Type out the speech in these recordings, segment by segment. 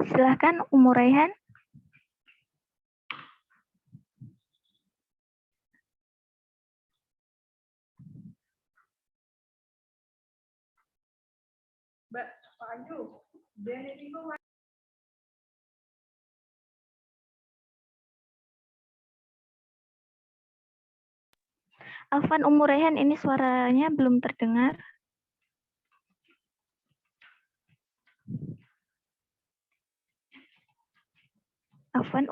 Silahkan Ummu Raihan. Mbak Ayu, Afwan Ummu Raihan, ini suaranya belum terdengar. Afwan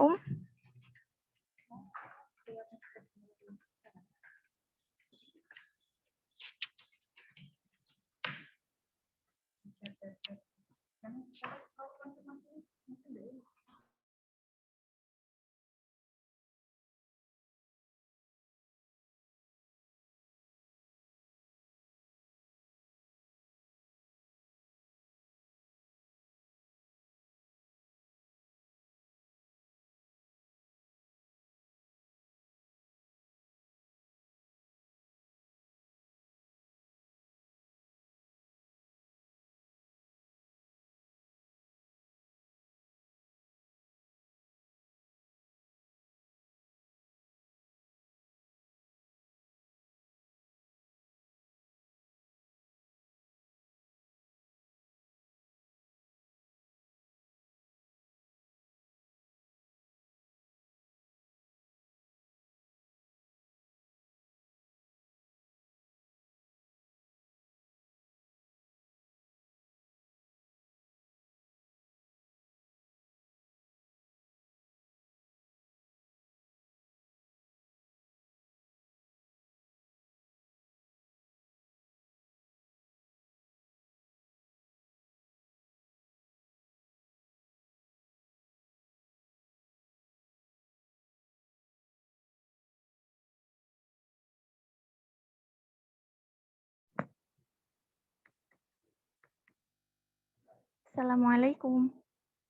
Assalamualaikum.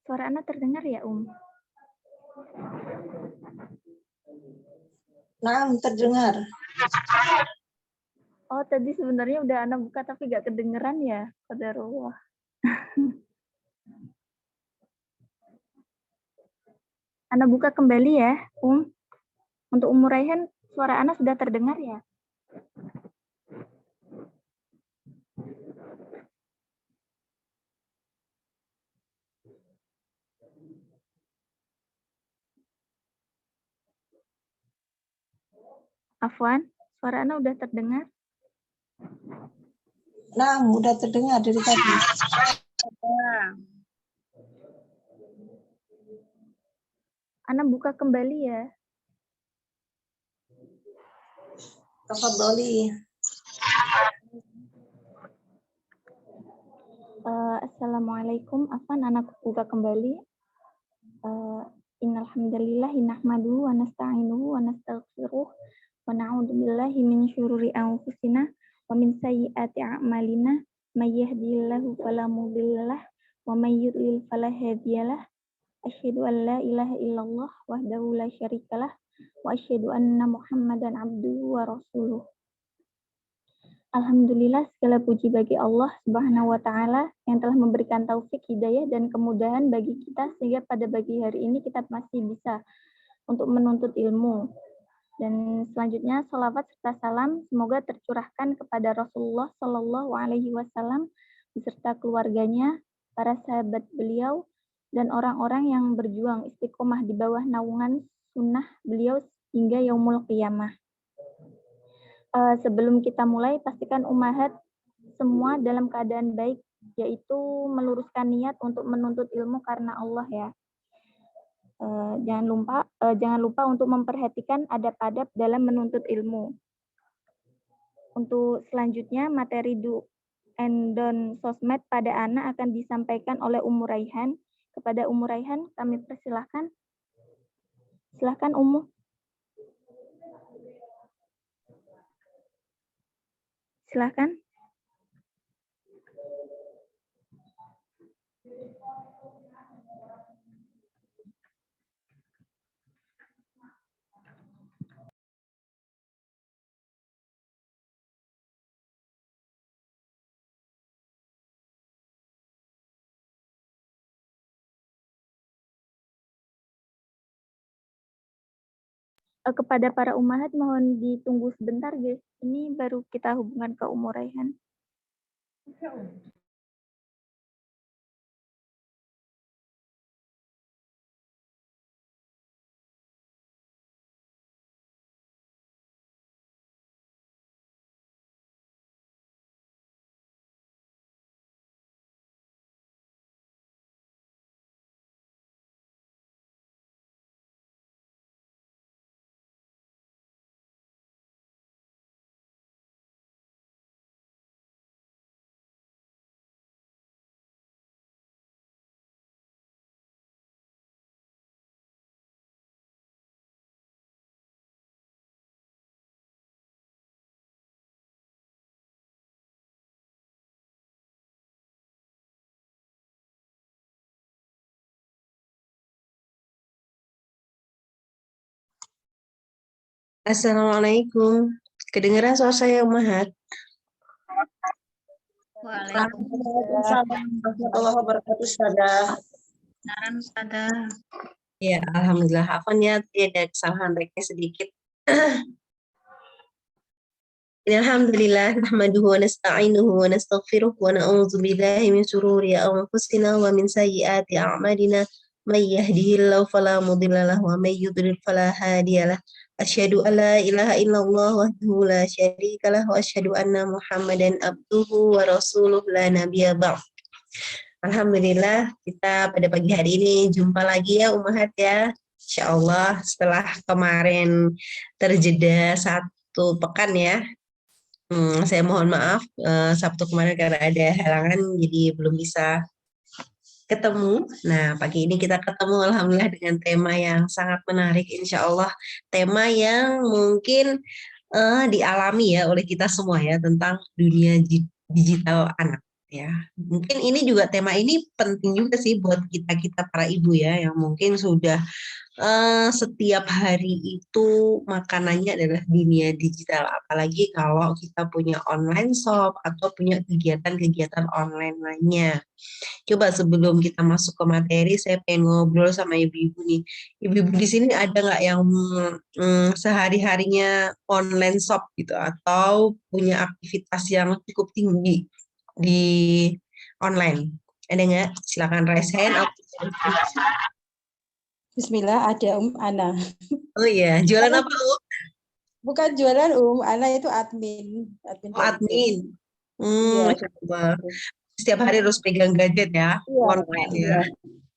Suara Anda terdengar ya, Nah, terdengar. Oh, tadi sebenarnya udah Anda buka tapi nggak kedengeran ya, qadarullah. Anda buka kembali ya, Untuk Ummu Raihan, suara Anda sudah terdengar ya? Afwan, suara Anda udah terdengar? Nah, udah terdengar dari tadi. Anda buka kembali ya. Tafadholi. Assalamualaikum. Afwan, Anda buka kembali. Innal hamdalillah nahmaduhu wa nasta'inuhu wa nastaghfiruh wa na'udzu billahi min syururi anfusina wa min sayyiati a'malina may yahdihillahu fala mudhillalah wa may yudlil fala hadiyalah. Asyhadu an la ilaha illallah wahdahu la syarikalah wa asyhadu anna Muhammadan abduhu wa rasuluh. Alhamdulillah, segala puji bagi Allah Subhanahu wa Ta'ala yang telah memberikan taufik, hidayah, dan kemudahan bagi kita sehingga pada pagi hari ini kita masih bisa untuk menuntut ilmu. Dan selanjutnya, salawat serta salam semoga tercurahkan kepada Rasulullah Shallallahu Alaihi Wasallam beserta keluarganya, para sahabat beliau, dan orang-orang yang berjuang istiqomah di bawah naungan sunnah beliau hingga yaumul qiyamah. Sebelum kita mulai, pastikan ummahat semua dalam keadaan baik, yaitu meluruskan niat untuk menuntut ilmu karena Allah ya. Jangan lupa untuk memperhatikan adab-adab dalam menuntut ilmu. Untuk selanjutnya, materi do and don't sosmed pada anak akan disampaikan oleh Ummu Raihan. Kepada Ummu Raihan, kami persilahkan. Silahkan Ummu. Silahkan. kepada para ummahat mohon ditunggu sebentar guys. Ini baru kita hubungan ke Ummu Raihan. Assalamualaikum. Kedengaran suara saya, Ummahat? Waalaikumsalam warahmatullahi wabarakatuh, Ustazah. Ya, alhamdulillah. Afwan ya, ada kesalahan reknya sedikit. Alhamdulillah, nahmaduhu wa nasta'inuhu wa nastaghfiruh wa na'udzu billahi min shururi anfusina wa min sayyiati a'malina. May yahdihillahu fala mudilla lahu wa may yudlil fala hadiyalah. Asyhadu an la ilaha illallah wahdahu la syarika lah wa asyhadu anna Muhammadan abduhu wa rasuluh la nabiyya ba'd. Alhamdulillah, kita pada pagi hari ini jumpa lagi ya Ummahat ya. Insyaallah setelah kemarin terjeda 1 pekan ya. Saya mohon maaf Sabtu kemarin karena ada halangan jadi belum bisa ketemu. Nah, pagi ini kita ketemu alhamdulillah dengan tema yang sangat menarik insyaallah. Tema yang mungkin dialami ya oleh kita semua ya tentang dunia digital anak ya. Mungkin ini juga tema ini penting juga sih buat kita para ibu ya yang mungkin sudah setiap hari itu makanannya adalah dunia digital, apalagi kalau kita punya online shop atau punya kegiatan-kegiatan online lainnya. Coba sebelum kita masuk ke materi, saya pengen ngobrol sama ibu-ibu nih. Ibu-ibu di sini ada nggak yang sehari-harinya online shop gitu atau punya aktivitas yang cukup tinggi di online? Ada nggak? Silakan raise hand. Bismillah, ada Ana. Oh iya, jualan apa Bukan jualan Ana itu admin. Admin. Iya. Coba. Setiap hari harus pegang gadget ya, Iya, online ya.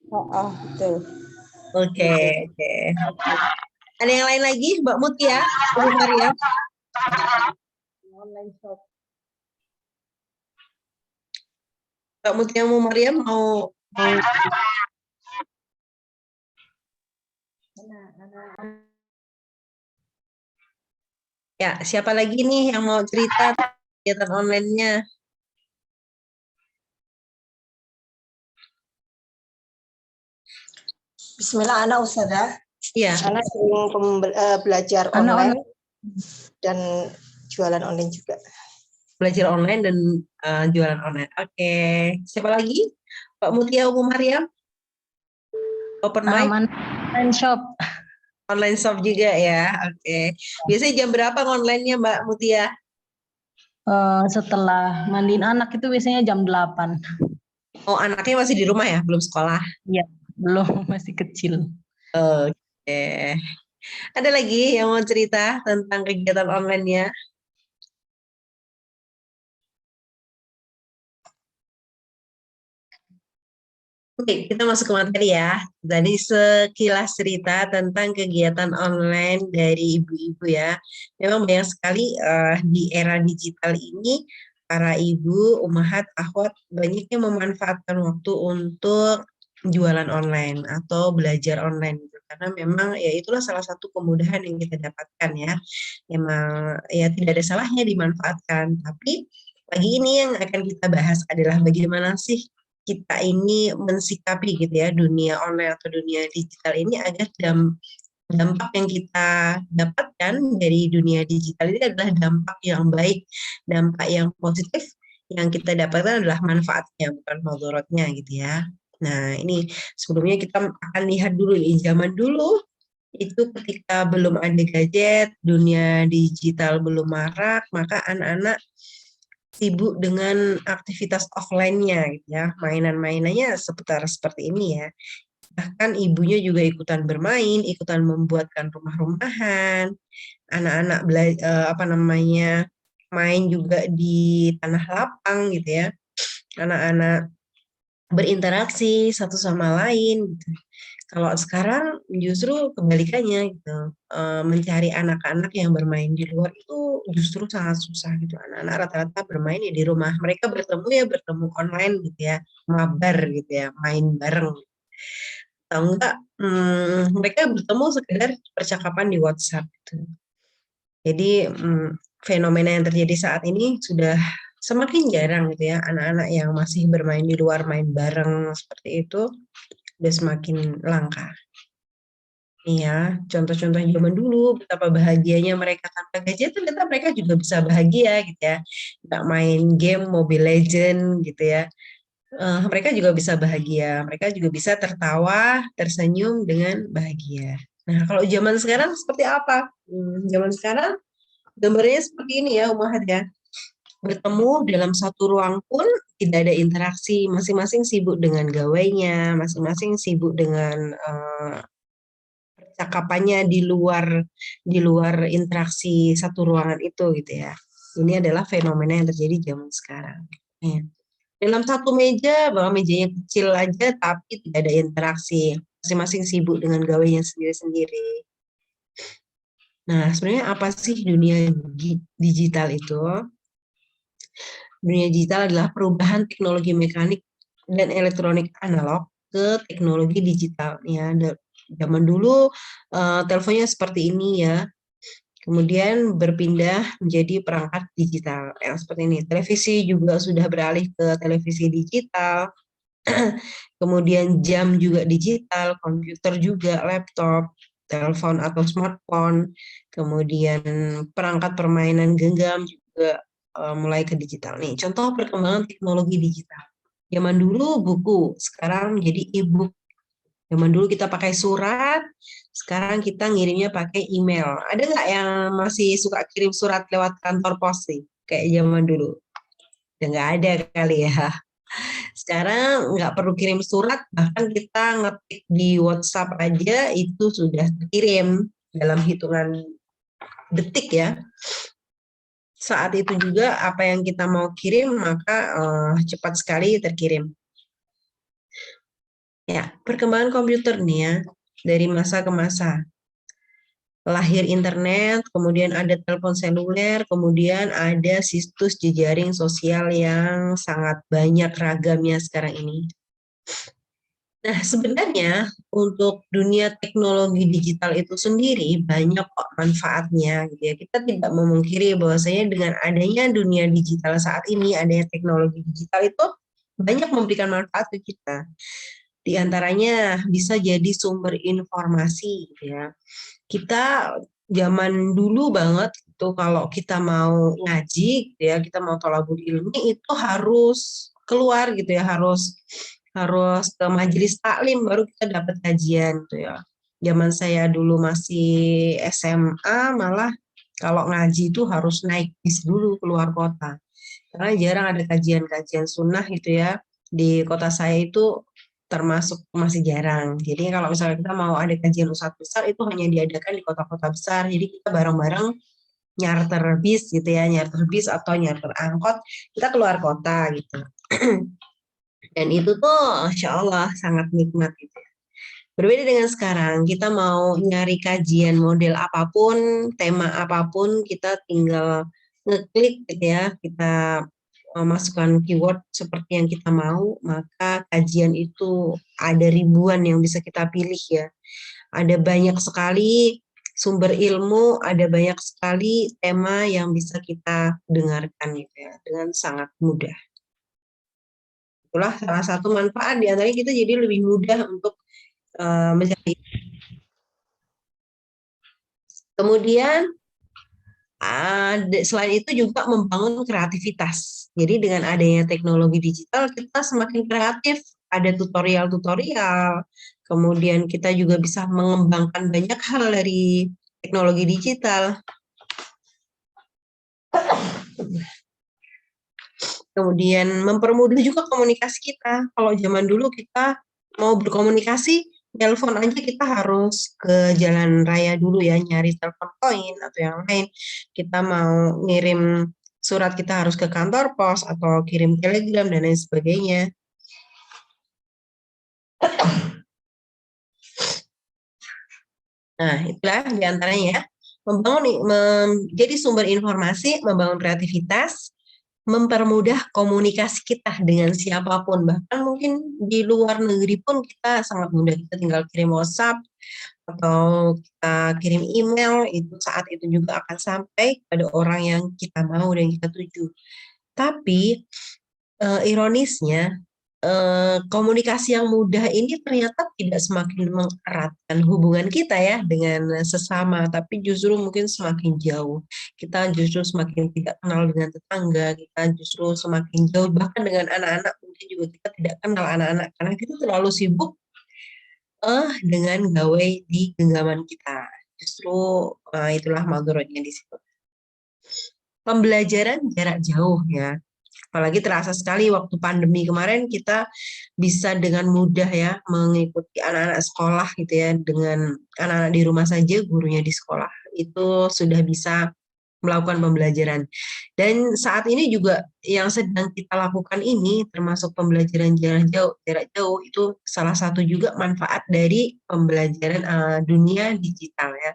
betul. Oke. Ada yang lain lagi, Mbak Mutia, Ibu Maria? Online shop. Mbak Mutia, Ibu Maria mau Ya, siapa lagi nih yang mau cerita kegiatan online-nya? Bismillah, Ana Ustazah. Iya. Ana sering belajar online dan jualan online juga. Belajar online dan jualan online. Oke. Siapa lagi? Mbak Mutia, Ibu Maria? Open mic? Online shop. Online shop juga ya. Oke. Biasanya jam berapa online-nya Mbak Mutia? Setelah mandiin anak itu biasanya jam 8. Oh, anaknya masih di rumah ya, belum sekolah? Iya, belum, masih kecil. Oke. Ada lagi yang mau cerita tentang kegiatan online-nya? Oke, kita masuk ke materi ya. Tadi sekilas cerita tentang kegiatan online dari ibu-ibu ya. Memang banyak sekali di era digital ini para ibu, ummahat, akhwat banyak yang memanfaatkan waktu untuk jualan online atau belajar online gitu. Karena memang ya itulah salah satu kemudahan yang kita dapatkan ya. Memang ya tidak ada salahnya dimanfaatkan. Tapi pagi ini yang akan kita bahas adalah bagaimana sih kita ini mensikapi gitu ya dunia online atau dunia digital ini agar dampak yang kita dapatkan dari dunia digital ini adalah dampak yang baik, dampak yang positif yang kita dapatkan adalah manfaatnya bukan mudaratnya gitu ya. Nah ini sebelumnya kita akan lihat dulu nih zaman dulu itu ketika belum ada gadget, dunia digital belum marak, maka anak-anak sibuk dengan aktivitas offline-nya gitu ya. Mainan-mainannya seputar seperti ini ya. Bahkan ibunya juga ikutan bermain, ikutan membuatkan rumah-rumahan, anak-anak main juga di tanah lapang gitu ya. Anak-anak berinteraksi satu sama lain gitu. Kalau sekarang justru kebalikannya gitu, mencari anak-anak yang bermain di luar itu justru sangat susah gitu. Anak-anak rata-rata bermain ya di rumah. Mereka bertemu online gitu ya, mabar gitu ya, main bareng. Atau enggak, mereka bertemu sekedar percakapan di WhatsApp gitu. Jadi fenomena yang terjadi saat ini sudah semakin jarang gitu ya, anak-anak yang masih bermain di luar, main bareng seperti itu udah semakin langka. Iya, contoh-contoh zaman dulu betapa bahagianya mereka tanpa gadget, ternyata mereka juga bisa bahagia gitu ya. Nggak main game Mobile Legend gitu ya. Mereka juga bisa bahagia, mereka juga bisa tertawa, tersenyum dengan bahagia. Nah, kalau zaman sekarang seperti apa? Zaman sekarang gambarnya seperti ini ya, Umahat ya. Bertemu dalam satu ruang pun tidak ada interaksi, masing-masing sibuk dengan gawainya, masing-masing sibuk dengan percakapannya di luar interaksi satu ruangan itu gitu ya. Ini adalah fenomena yang terjadi zaman sekarang. Ya. Dalam satu meja, bahwa mejanya kecil aja tapi tidak ada interaksi, masing-masing sibuk dengan gawainya sendiri-sendiri. Nah, sebenarnya apa sih dunia digital itu? Dunia digital adalah perubahan teknologi mekanik dan elektronik analog ke teknologi digital. Ya, zaman dulu teleponnya seperti ini ya, kemudian berpindah menjadi perangkat digital yang seperti ini. Televisi juga sudah beralih ke televisi digital. Kemudian jam juga digital, komputer juga, laptop, telepon atau smartphone, kemudian perangkat permainan genggam juga mulai ke digital nih. Contoh perkembangan teknologi digital. Zaman dulu buku, sekarang menjadi e-book. Zaman dulu kita pakai surat, sekarang kita ngirimnya pakai email. Ada nggak yang masih suka kirim surat lewat kantor pos sih? Kayak zaman dulu? Udah nggak ada kali ya. Sekarang nggak perlu kirim surat, bahkan kita ngetik di WhatsApp aja itu sudah kirim dalam hitungan detik ya. Saat itu juga apa yang kita mau kirim maka cepat sekali terkirim. Ya, perkembangan komputer nih ya, dari masa ke masa. Lahir internet, kemudian ada telepon seluler, kemudian ada situs jejaring sosial yang sangat banyak ragamnya sekarang ini. Nah, sebenarnya untuk dunia teknologi digital itu sendiri banyak kok manfaatnya gitu ya. Kita tidak memungkiri bahwasanya dengan adanya dunia digital saat ini, adanya teknologi digital itu banyak memberikan manfaat ke kita. Di antaranya bisa jadi sumber informasi gitu ya. Kita zaman dulu banget itu kalau kita mau ngaji gitu ya, kita mau thalabul ilmi itu harus keluar gitu ya, harus ke majelis taklim baru kita dapat kajian gitu ya. Zaman saya dulu masih SMA malah kalau ngaji itu harus naik bis dulu keluar kota. Karena jarang ada kajian-kajian sunnah gitu ya. Di kota saya itu termasuk masih jarang. Jadi kalau misalnya kita mau ada kajian ustadz besar itu hanya diadakan di kota-kota besar. Jadi kita bareng-bareng nyarter bis gitu ya, nyarter bis atau nyarter angkot, kita keluar kota gitu. Dan itu tuh Insya Allah sangat nikmat gitu. Berbeda dengan sekarang, kita mau nyari kajian model apapun, tema apapun, kita tinggal ngeklik gitu ya, kita masukkan keyword seperti yang kita mau, maka kajian itu ada ribuan yang bisa kita pilih ya. Ada banyak sekali sumber ilmu, ada banyak sekali tema yang bisa kita dengarkan gitu ya, dengan sangat mudah. Itulah salah satu manfaat di antaranya kita jadi lebih mudah untuk mencari. Kemudian selain itu juga membangun kreativitas. Jadi dengan adanya teknologi digital kita semakin kreatif. Ada tutorial-tutorial, Kemudian kita juga bisa mengembangkan banyak hal dari teknologi digital. Kemudian mempermudah juga komunikasi kita. Kalau zaman dulu kita mau berkomunikasi, telepon aja kita harus ke jalan raya dulu ya, nyari telepon koin atau yang lain. Kita mau ngirim surat kita harus ke kantor pos atau kirim telegram dan lain sebagainya. Nah, itulah diantaranya. Jadi sumber informasi, membangun kreativitas, mempermudah komunikasi kita dengan siapapun. Bahkan mungkin di luar negeri pun kita sangat mudah. Kita tinggal kirim WhatsApp atau kita kirim email, itu saat itu juga akan sampai pada orang yang kita mau dan kita tuju. Tapi ironisnya, komunikasi yang mudah ini ternyata tidak semakin mengeratkan hubungan kita ya dengan sesama, tapi justru mungkin semakin jauh. Kita justru semakin tidak kenal dengan tetangga, kita justru semakin jauh, bahkan dengan anak-anak mungkin juga kita tidak kenal anak-anak, karena kita terlalu sibuk dengan gawai di genggaman kita. Justru itulah madorotnya di situ. Pembelajaran jarak jauh ya. Apalagi terasa sekali waktu pandemi kemarin kita bisa dengan mudah ya mengikuti anak-anak sekolah gitu ya, dengan anak-anak di rumah saja, gurunya di sekolah. Itu sudah bisa melakukan pembelajaran. Dan saat ini juga yang sedang kita lakukan ini termasuk pembelajaran jarak jauh itu salah satu juga manfaat dari pembelajaran dunia digital ya.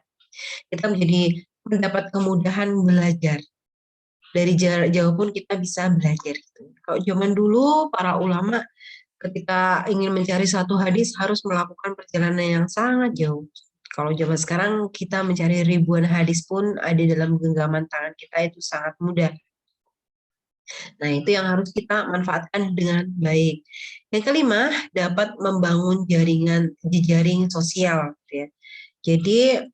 Kita mendapat kemudahan belajar. Dari jarak jauh pun kita bisa belajar. Kalau zaman dulu para ulama ketika ingin mencari satu hadis harus melakukan perjalanan yang sangat jauh. Kalau zaman sekarang kita mencari ribuan hadis pun ada dalam genggaman tangan kita, itu sangat mudah. Nah, itu yang harus kita manfaatkan dengan baik. Yang kelima, dapat membangun jejaring sosial. Ya. Jadi,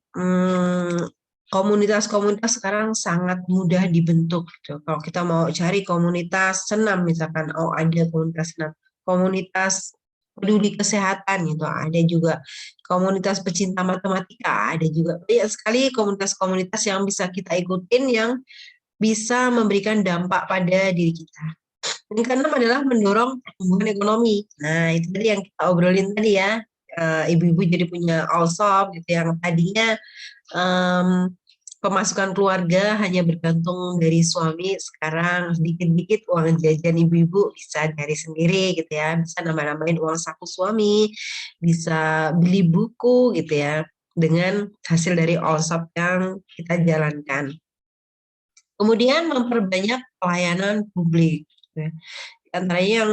komunitas-komunitas sekarang sangat mudah dibentuk. Gitu. Kalau kita mau cari komunitas senam misalkan, ada komunitas senam, komunitas peduli kesehatan gitu, ada juga komunitas pecinta matematika, ada juga banyak sekali komunitas-komunitas yang bisa kita ikutin yang bisa memberikan dampak pada diri kita. Yang keenam adalah mendorong pertumbuhan ekonomi. Nah, itu tadi yang kita obrolin tadi ya. Ibu-ibu jadi punya all-shop gitu, yang tadinya pemasukan keluarga hanya bergantung dari suami, sekarang sedikit-sedikit uang jajan ibu-ibu bisa dari sendiri gitu ya, bisa nambah-nambahin uang saku suami, bisa beli buku gitu ya, dengan hasil dari all-shop yang kita jalankan. Kemudian memperbanyak pelayanan publik. Ya. Antaranya yang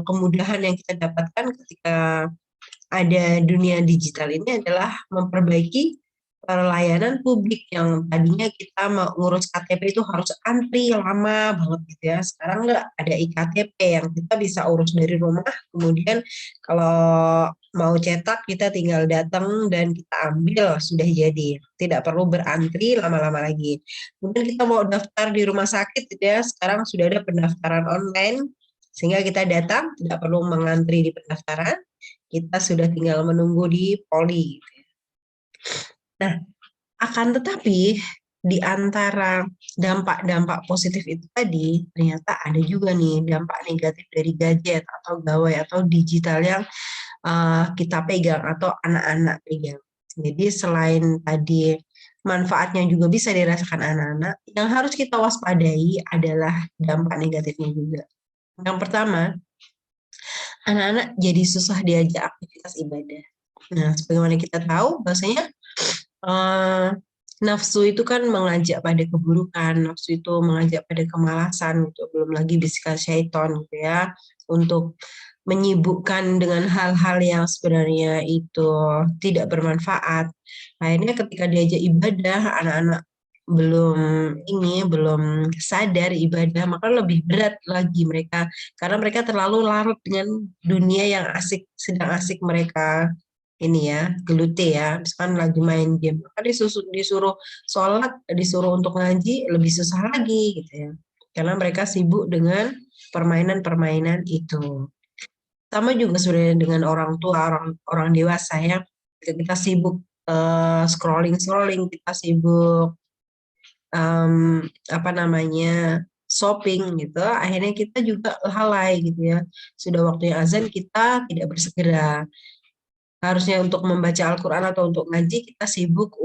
kemudahan yang kita dapatkan ketika ada dunia digital ini adalah memperbaiki pelayanan publik yang tadinya kita mau ngurus KTP itu harus antri lama banget gitu ya. Sekarang enggak, ada iktp yang kita bisa urus dari rumah, kemudian kalau mau cetak kita tinggal datang dan kita ambil, sudah jadi. Tidak perlu berantri lama-lama lagi. Kemudian kita mau daftar di rumah sakit gitu ya, sekarang sudah ada pendaftaran online, sehingga kita datang, tidak perlu mengantri di pendaftaran, kita sudah tinggal menunggu di poli. Nah, akan tetapi di antara dampak-dampak positif itu tadi, ternyata ada juga nih dampak negatif dari gadget atau gawai atau digital yang kita pegang atau anak-anak pegang. Jadi selain tadi manfaatnya juga bisa dirasakan anak-anak, yang harus kita waspadai adalah dampak negatifnya juga. Yang pertama, anak-anak jadi susah diajak aktivitas ibadah. Nah, sebagaimana kita tahu, bahwasanya nafsu itu kan mengajak pada keburukan, nafsu itu mengajak pada kemalasan, gitu. Belum lagi bisikan syaitan gitu ya, untuk menyibukkan dengan hal-hal yang sebenarnya itu tidak bermanfaat. Akhirnya ketika diajak ibadah, anak-anak belum sadar ibadah, maka lebih berat lagi mereka, karena mereka terlalu larut dengan dunia yang sedang asik mereka ini ya, geluti ya, misalkan lagi main game, maka disuruh sholat, disuruh untuk ngaji, lebih susah lagi gitu ya, karena mereka sibuk dengan permainan-permainan itu. Sama juga sebenarnya dengan orang tua, orang dewasa ya. Kita sibuk scrolling, kita sibuk apa namanya shopping gitu. Akhirnya kita juga lalai gitu ya. Sudah waktunya azan kita tidak bersegera. Harusnya untuk membaca Al-Quran atau untuk ngaji kita sibuk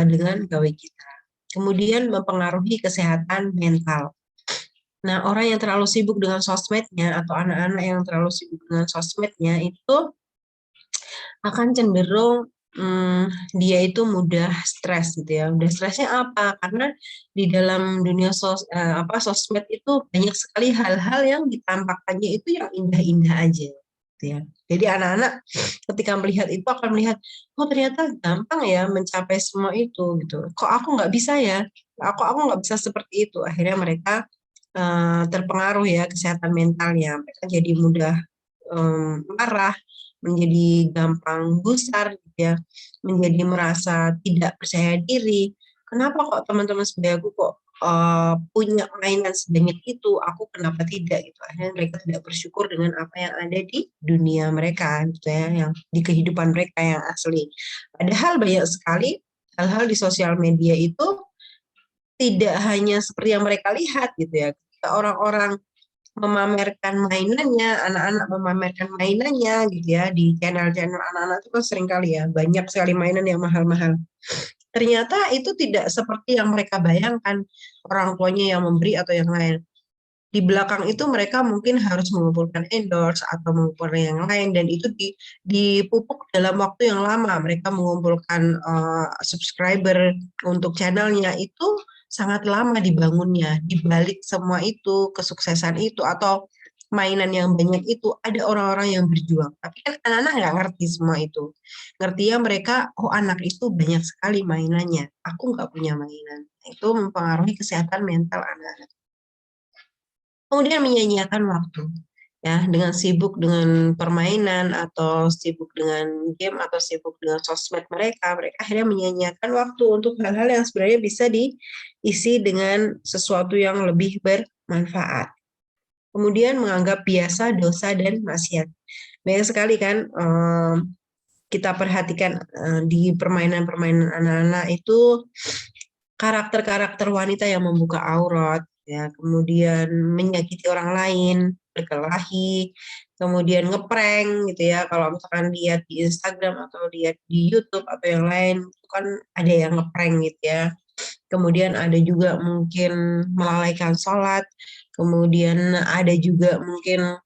dengan gawe kita. Kemudian mempengaruhi kesehatan mental. Nah, orang yang terlalu sibuk dengan sosmednya atau anak-anak yang terlalu sibuk dengan sosmednya itu akan cenderung dia itu mudah stres gitu ya. Mudah stresnya apa? Karena di dalam dunia sosmed itu banyak sekali hal-hal yang ditampakkannya itu yang indah-indah aja gitu ya. Jadi anak-anak ketika melihat itu akan melihat, oh ternyata gampang ya mencapai semua itu gitu. Kok aku nggak bisa ya? Aku nggak bisa seperti itu. Akhirnya mereka terpengaruh ya kesehatan mentalnya. Mereka jadi mudah marah, menjadi gampang gusar, gitu ya, menjadi merasa tidak percaya diri. Kenapa kok teman-teman sebayaku kok punya mainan sebanyak itu, aku kenapa tidak gitu. Akhirnya mereka tidak bersyukur dengan apa yang ada di dunia mereka, gitu ya, yang di kehidupan mereka yang asli. Padahal banyak sekali hal-hal di sosial media itu tidak hanya seperti yang mereka lihat gitu ya. Orang-orang memamerkan mainannya, anak-anak memamerkan mainannya gitu ya, di channel-channel anak-anak itu kan sering kali ya, banyak sekali mainan yang mahal-mahal. Ternyata itu tidak seperti yang mereka bayangkan, orang tuanya yang memberi atau yang lain. Di belakang itu mereka mungkin harus mengumpulkan endorse atau mengumpulkan yang lain, dan itu dipupuk dalam waktu yang lama. Mereka mengumpulkan subscriber untuk channelnya itu sangat lama dibangunnya. Di balik semua itu, kesuksesan itu atau mainan yang banyak itu ada orang-orang yang berjuang. Tapi kan anak-anak nggak ngerti semua itu. Ngerti ya mereka, oh anak itu banyak sekali mainannya, aku nggak punya mainan. Itu mempengaruhi kesehatan mental anak-anak. Kemudian menyia-nyiakan waktu ya, dengan sibuk dengan permainan atau sibuk dengan game atau sibuk dengan sosmed mereka akhirnya menyia-nyiakan waktu untuk hal-hal yang sebenarnya bisa diisi dengan sesuatu yang lebih bermanfaat. Kemudian menganggap biasa dosa dan maksiat. Banyak sekali kan kita perhatikan di permainan-permainan anak-anak itu karakter-karakter wanita yang membuka aurat, ya, kemudian menyakiti orang lain, berkelahi, kemudian ngeprank gitu ya. Kalau misalkan lihat di Instagram atau lihat di YouTube atau yang lain, itu kan ada yang ngeprank gitu ya. Kemudian ada juga mungkin melalaikan sholat, kemudian ada juga mungkin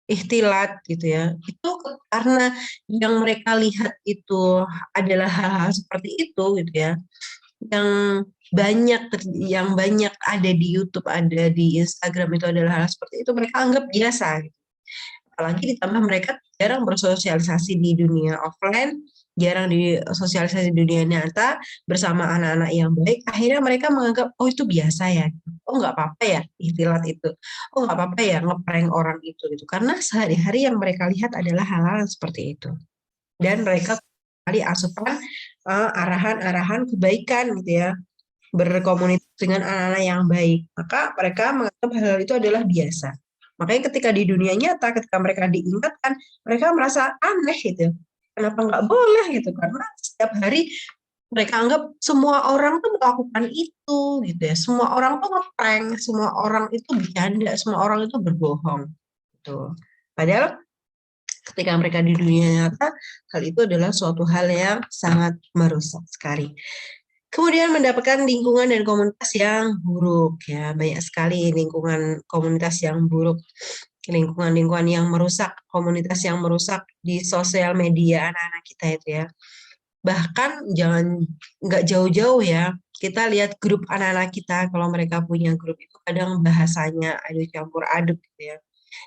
ikhtilat gitu ya. Itu karena yang mereka lihat itu adalah hal-hal seperti itu gitu ya, yang banyak ada di YouTube, ada di Instagram itu adalah hal seperti itu, mereka anggap biasa gitu. Apalagi ditambah mereka jarang bersosialisasi di dunia offline, jarang disosialisasi di dunia nyata bersama anak-anak yang baik, akhirnya mereka menganggap oh itu biasa ya, oh nggak apa-apa ya ikhtilat itu, oh nggak apa-apa ya ngeprank orang itu gitu, karena sehari-hari yang mereka lihat adalah hal-hal seperti itu, dan mereka kali asupan arahan-arahan kebaikan gitu ya, berkomunikasi dengan anak-anak yang baik, maka mereka menganggap hal-hal itu adalah biasa. Makanya ketika di dunia nyata, ketika mereka diingatkan, mereka merasa aneh gitu. Kenapa nggak boleh gitu? Karena setiap hari mereka anggap semua orang tuh melakukan itu gitu ya. Semua orang tuh ngeprank, semua orang itu bercanda, semua orang itu berbohong. Gitu. Padahal ketika mereka di dunia nyata, hal itu adalah suatu hal yang sangat merusak sekali. Kemudian mendapatkan lingkungan dan komunitas yang buruk ya, banyak sekali lingkungan komunitas yang buruk, lingkungan-lingkungan yang merusak, komunitas yang merusak di sosial media anak-anak kita itu ya. Bahkan nggak jauh-jauh ya, kita lihat grup anak-anak kita, kalau mereka punya grup itu kadang bahasanya ada campur aduk gitu ya.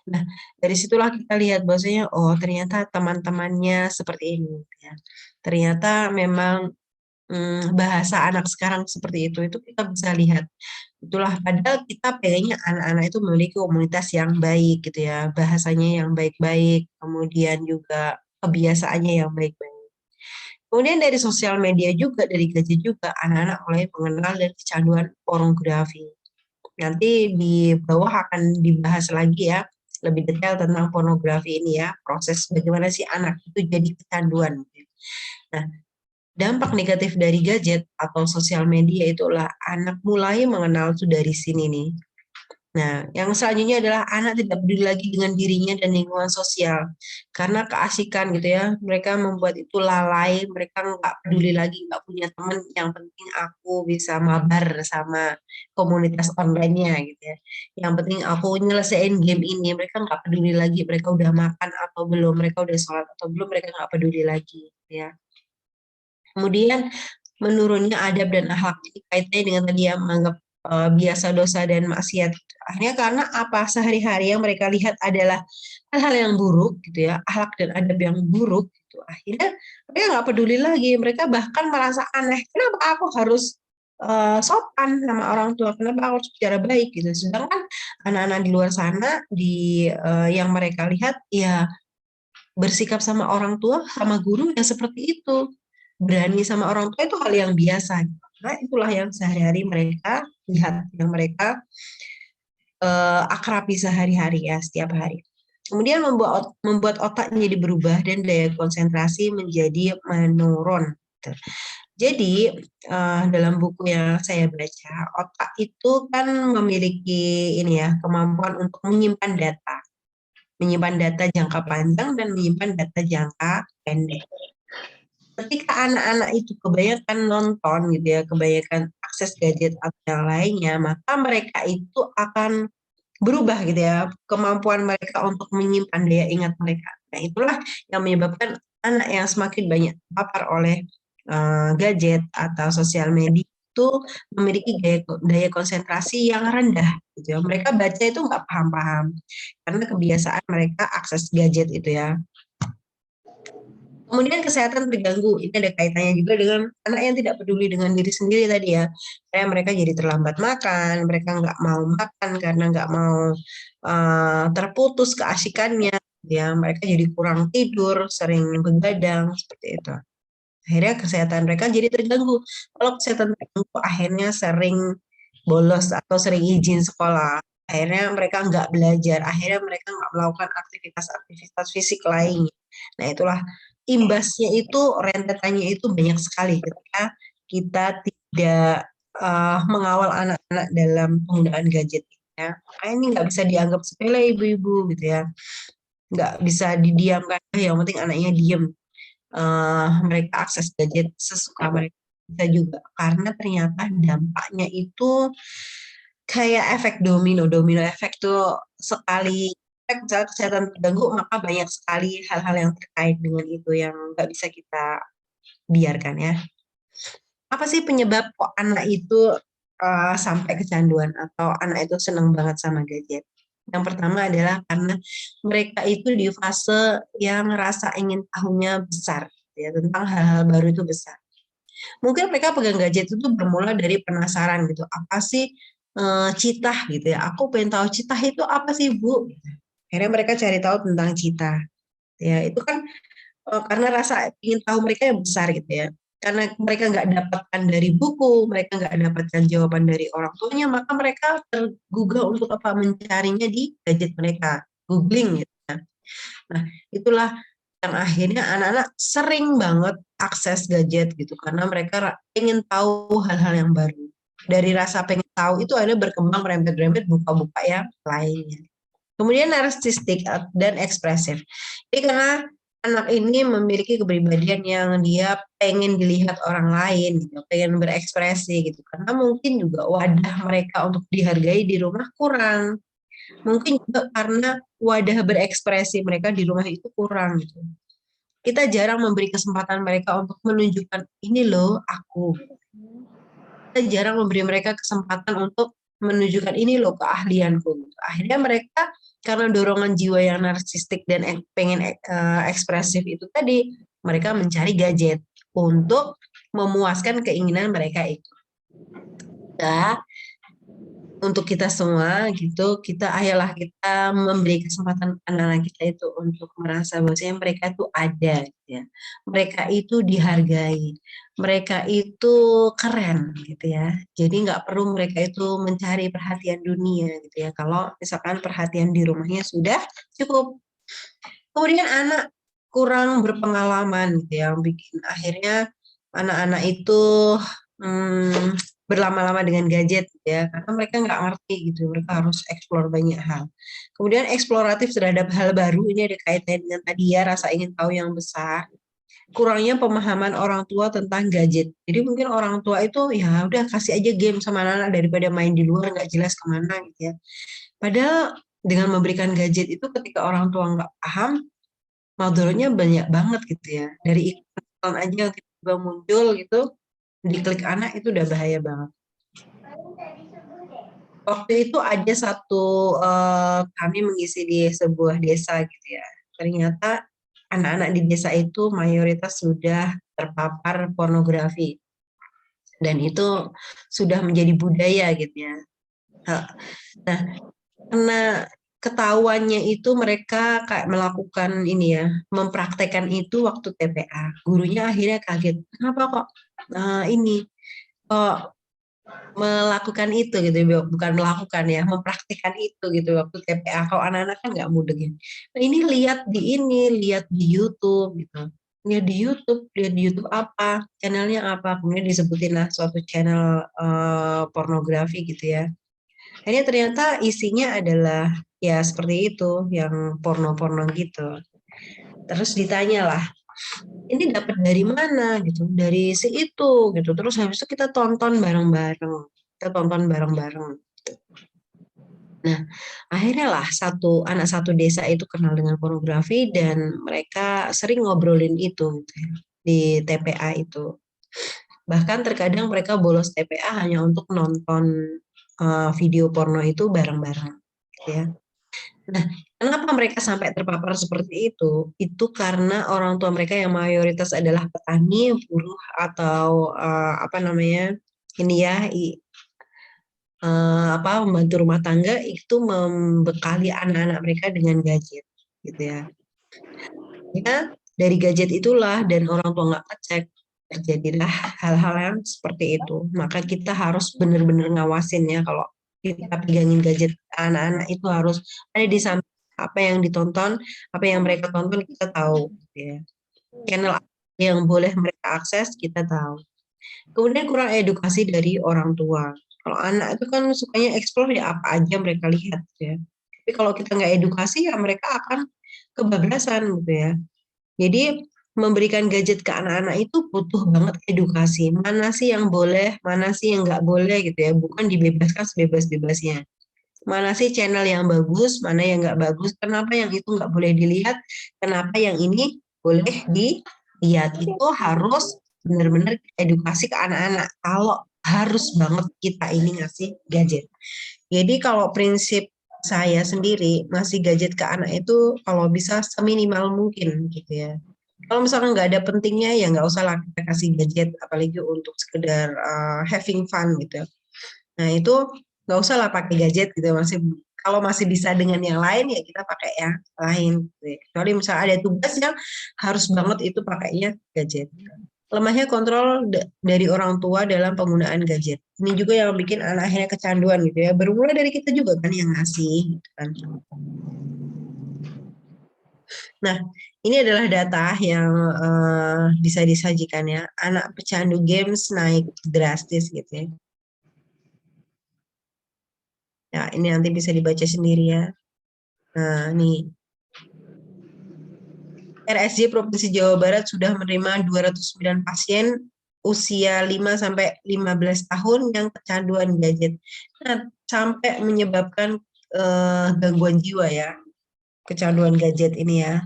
Nah, dari situlah kita lihat bahwasanya oh ternyata teman-temannya seperti ini ya. Ternyata memang bahasa anak sekarang seperti itu kita bisa lihat. Itulah padahal kita pengennya anak-anak itu memiliki komunitas yang baik gitu ya, bahasanya yang baik-baik, kemudian juga kebiasaannya yang baik-baik. Kemudian dari sosial media juga, dari gadget juga, anak-anak mulai mengenal dan kecanduan pornografi. Nanti di bawah akan dibahas lagi ya, lebih detail tentang pornografi ini ya, proses bagaimana si anak itu jadi kecanduan. Nah, dampak negatif dari gadget atau sosial media itulah anak mulai mengenal tuh dari sini nih. Nah, yang selanjutnya adalah anak tidak peduli lagi dengan dirinya dan lingkungan sosial. Karena keasikan gitu ya, mereka membuat itu lalai, mereka nggak peduli lagi, nggak punya teman, yang penting aku bisa mabar sama komunitas online-nya gitu ya. Yang penting aku nyelesain game ini, mereka nggak peduli lagi, mereka udah makan atau belum, mereka udah sholat atau belum, mereka nggak peduli lagi gitu ya. Kemudian menurunnya adab dan akhlak, ini kaitannya dengan tadi yang menganggap biasa dosa dan maksiat. Akhirnya karena apa? Sehari-hari yang mereka lihat adalah hal-hal yang buruk gitu ya, akhlak dan adab yang buruk gitu. Akhirnya mereka nggak peduli lagi, mereka bahkan merasa aneh. Kenapa aku harus sopan sama orang tua? Kenapa aku harus bicara baik gitu? Sedangkan anak-anak di luar sana yang mereka lihat ya bersikap sama orang tua, sama guru yang seperti itu. Berani sama orang tua itu hal yang biasa. Nah, itulah yang sehari-hari mereka lihat, yang mereka akrabi sehari-hari ya, setiap hari. Kemudian membuat otak jadi berubah dan daya konsentrasi menjadi menurun. Jadi dalam buku yang saya baca, otak itu kan memiliki ini ya, kemampuan untuk menyimpan data jangka panjang dan menyimpan data jangka pendek. Ketika anak-anak itu kebanyakan nonton gitu ya, kebanyakan akses gadget atau yang lainnya, maka mereka itu akan berubah gitu ya, kemampuan mereka untuk menyimpan daya ingat mereka. Nah, itulah yang menyebabkan anak yang semakin banyak terpapar oleh gadget atau sosial media itu memiliki daya konsentrasi yang rendah gitu ya. Mereka baca itu nggak paham-paham karena kebiasaan mereka akses gadget itu ya. Kemudian kesehatan terganggu, ini ada kaitannya juga dengan anak yang tidak peduli dengan diri sendiri tadi ya. Kayak mereka jadi terlambat makan, mereka nggak mau makan karena nggak mau terputus keasikannya, ya. Mereka jadi kurang tidur, sering begadang, seperti itu. Akhirnya kesehatan mereka jadi terganggu. Kalau kesehatan terganggu, akhirnya sering bolos atau sering izin sekolah. Akhirnya mereka nggak belajar, akhirnya mereka nggak melakukan aktivitas fisik lainnya. Nah, itulah imbasnya itu, rentetannya itu banyak sekali ketika kita tidak mengawal anak-anak dalam penggunaan gadget ya. Ini nggak bisa dianggap sepele ibu-ibu gitu ya, nggak bisa didiamkan, yang penting anaknya diem. Mereka akses gadget sesuka mereka bisa juga, karena ternyata dampaknya itu kayak efek domino efek tuh, sekali misalnya kesehatan terganggu maka banyak sekali hal-hal yang terkait dengan itu yang nggak bisa kita biarkan ya. Apa sih penyebab kok anak itu sampai kecanduan atau anak itu senang banget sama gadget? Yang pertama adalah karena mereka itu di fase yang rasa ingin tahunya besar ya, tentang hal-hal baru itu besar. Mungkin mereka pegang gadget itu bermula dari penasaran gitu, apa sih citah gitu ya, aku pengen tahu citah itu apa sih Bu? Akhirnya mereka cari tahu tentang citah. Ya, itu kan karena rasa ingin tahu mereka yang besar gitu ya. Karena mereka nggak dapatkan dari buku, mereka nggak dapatkan jawaban dari orang tuanya, maka mereka tergugah untuk apa? Mencarinya di gadget mereka, googling gitu ya. Nah, itulah yang akhirnya anak-anak sering banget akses gadget gitu, karena mereka ingin tahu hal-hal yang baru. Dari rasa pengen tahu itu akhirnya berkembang merembet-rembet buka-buka yang lainnya. Kemudian narsistik dan ekspresif. Jadi karena anak ini memiliki kepribadian yang dia pengen dilihat orang lain, gitu, pengen berekspresi gitu. Karena mungkin juga wadah mereka untuk dihargai di rumah kurang. Mungkin juga karena wadah berekspresi mereka di rumah itu kurang gitu. Kita jarang memberi kesempatan mereka untuk menunjukkan ini loh aku. Kita jarang memberi mereka kesempatan untuk menunjukkan ini loh keahlianku. Akhirnya mereka karena dorongan jiwa yang narsistik dan pengen ekspresif itu tadi, mereka mencari gadget untuk memuaskan keinginan mereka itu. Nah, untuk kita semua gitu, ayolah kita memberi kesempatan anak-anak kita itu untuk merasa bahwasanya mereka itu ada, gitu ya. Mereka itu dihargai, mereka itu keren, gitu ya. Jadi nggak perlu mereka itu mencari perhatian dunia, gitu ya. Kalau misalkan perhatian di rumahnya sudah cukup. Kemudian anak kurang berpengalaman, gitu ya, yang bikin akhirnya anak-anak itu berlama-lama dengan gadget ya, karena mereka nggak ngerti gitu, mereka harus eksplor banyak hal. Kemudian eksploratif terhadap hal baru, ini ada kaitannya dengan tadi ya, rasa ingin tahu yang besar. Kurangnya pemahaman orang tua tentang gadget. Jadi mungkin orang tua itu ya udah kasih aja game sama anak-anak daripada main di luar nggak jelas kemana gitu ya. Padahal dengan memberikan gadget itu ketika orang tua nggak paham, madorotnya banyak banget gitu ya. Dari iklan aja yang tiba-tiba muncul gitu, diklik anak itu udah bahaya banget. Waktu itu ada satu kami mengisi di sebuah desa gitu ya. Ternyata anak-anak di desa itu mayoritas sudah terpapar pornografi dan itu sudah menjadi budaya gitu ya. Nah, karena ketahuannya itu mereka kayak melakukan ini ya, mempraktekkan itu waktu TPA. Gurunya akhirnya kaget, kenapa kok ini kok melakukan itu gitu, bukan melakukan ya, mempraktikkan itu gitu waktu TPA. Kalau anak-anak kan nggak mudah ya. Nah ini lihat di YouTube gitu. Lihat di YouTube apa, channelnya apa, kemudian disebutin lah suatu channel pornografi gitu ya. Akhirnya ternyata isinya adalah ya seperti itu, yang porno-porno gitu. Terus ditanya lah, ini dapat dari mana gitu, dari si itu gitu. Terus habis itu kita tonton bareng-bareng, gitu. Nah akhirnya lah anak satu desa itu kenal dengan pornografi dan mereka sering ngobrolin itu gitu ya, di TPA itu. Bahkan terkadang mereka bolos TPA hanya untuk nonton video porno itu bareng-bareng gitu ya. Nah, kenapa mereka sampai terpapar seperti itu? Itu karena orang tua mereka yang mayoritas adalah petani, buruh atau apa namanya ini ya, membantu rumah tangga itu membekali anak-anak mereka dengan gadget, gitu ya. Ya, dari gadget itulah dan orang tua nggak ngecek terjadilah hal-hal yang seperti itu. Maka kita harus benar-benar ngawasin ya kalau kita pegangin gadget anak-anak itu harus ada di samping apa yang ditonton, apa yang mereka tonton kita tahu gitu ya. Channel yang boleh mereka akses kita tahu. Kemudian kurang edukasi dari orang tua. Kalau anak itu kan sukanya explore ya apa aja mereka lihat ya. Tapi kalau kita nggak edukasi ya mereka akan kebablasan gitu ya. Jadi memberikan gadget ke anak-anak itu butuh banget edukasi. Mana sih yang boleh, mana sih yang nggak boleh gitu ya. Bukan dibebaskan sebebas-bebasnya. Mana sih channel yang bagus, mana yang nggak bagus. Kenapa yang itu nggak boleh dilihat, kenapa yang ini boleh dilihat. Itu harus benar-benar edukasi ke anak-anak. Kalau harus banget kita ini ngasih gadget. Jadi kalau prinsip saya sendiri ngasih gadget ke anak itu kalau bisa seminimal mungkin gitu ya. Kalau misalkan nggak ada pentingnya ya nggak usah lah kita kasih gadget, apalagi untuk sekedar having fun gitu. Nah itu nggak usah lah pakai gadget gitu, kalau masih bisa dengan yang lain ya kita pakai yang lain. Gitu. Kecuali misalnya ada tugas yang harus banget itu pakainya gadget. Lemahnya kontrol dari orang tua dalam penggunaan gadget. Ini juga yang bikin anak akhirnya kecanduan gitu ya. Bermula dari kita juga kan yang ngasih. Gitu kan. Nah, ini adalah data yang bisa disajikan ya. Anak pecandu games naik drastis gitu ya. Ya, ini nanti bisa dibaca sendiri ya. Nah, nih. RSJ Provinsi Jawa Barat sudah menerima 209 pasien usia 5 sampai 15 tahun yang kecanduan gadget. Nah, sampai menyebabkan gangguan jiwa ya. Kecanduan gadget ini ya.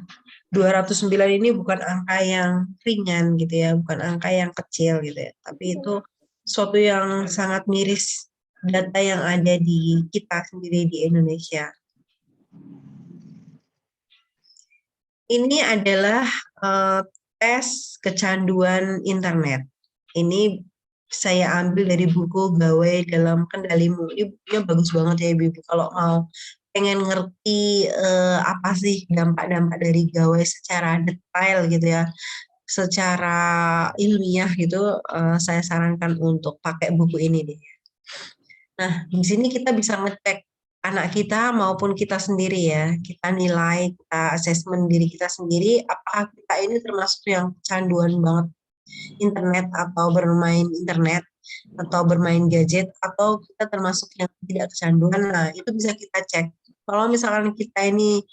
209 ini bukan angka yang ringan gitu ya, bukan angka yang kecil gitu ya. Tapi itu suatu yang sangat miris data yang ada di kita sendiri di Indonesia. Ini adalah tes kecanduan internet. Ini saya ambil dari buku Gawe Dalam Kendalimu. Ini bukunya bagus banget ya Ibu. Kalau mau pengen ngerti apa sih dampak-dampak dari gawe secara detail gitu ya, secara ilmiah gitu, saya sarankan untuk pakai buku ini deh. Nah, di sini kita bisa ngecek anak kita maupun kita sendiri ya. Kita nilai, kita asesmen diri kita sendiri, apakah kita ini termasuk yang kecanduan banget internet atau bermain internet atau bermain gadget, atau kita termasuk yang tidak kecanduan. Nah, itu bisa kita cek. Kalau misalkan kita ini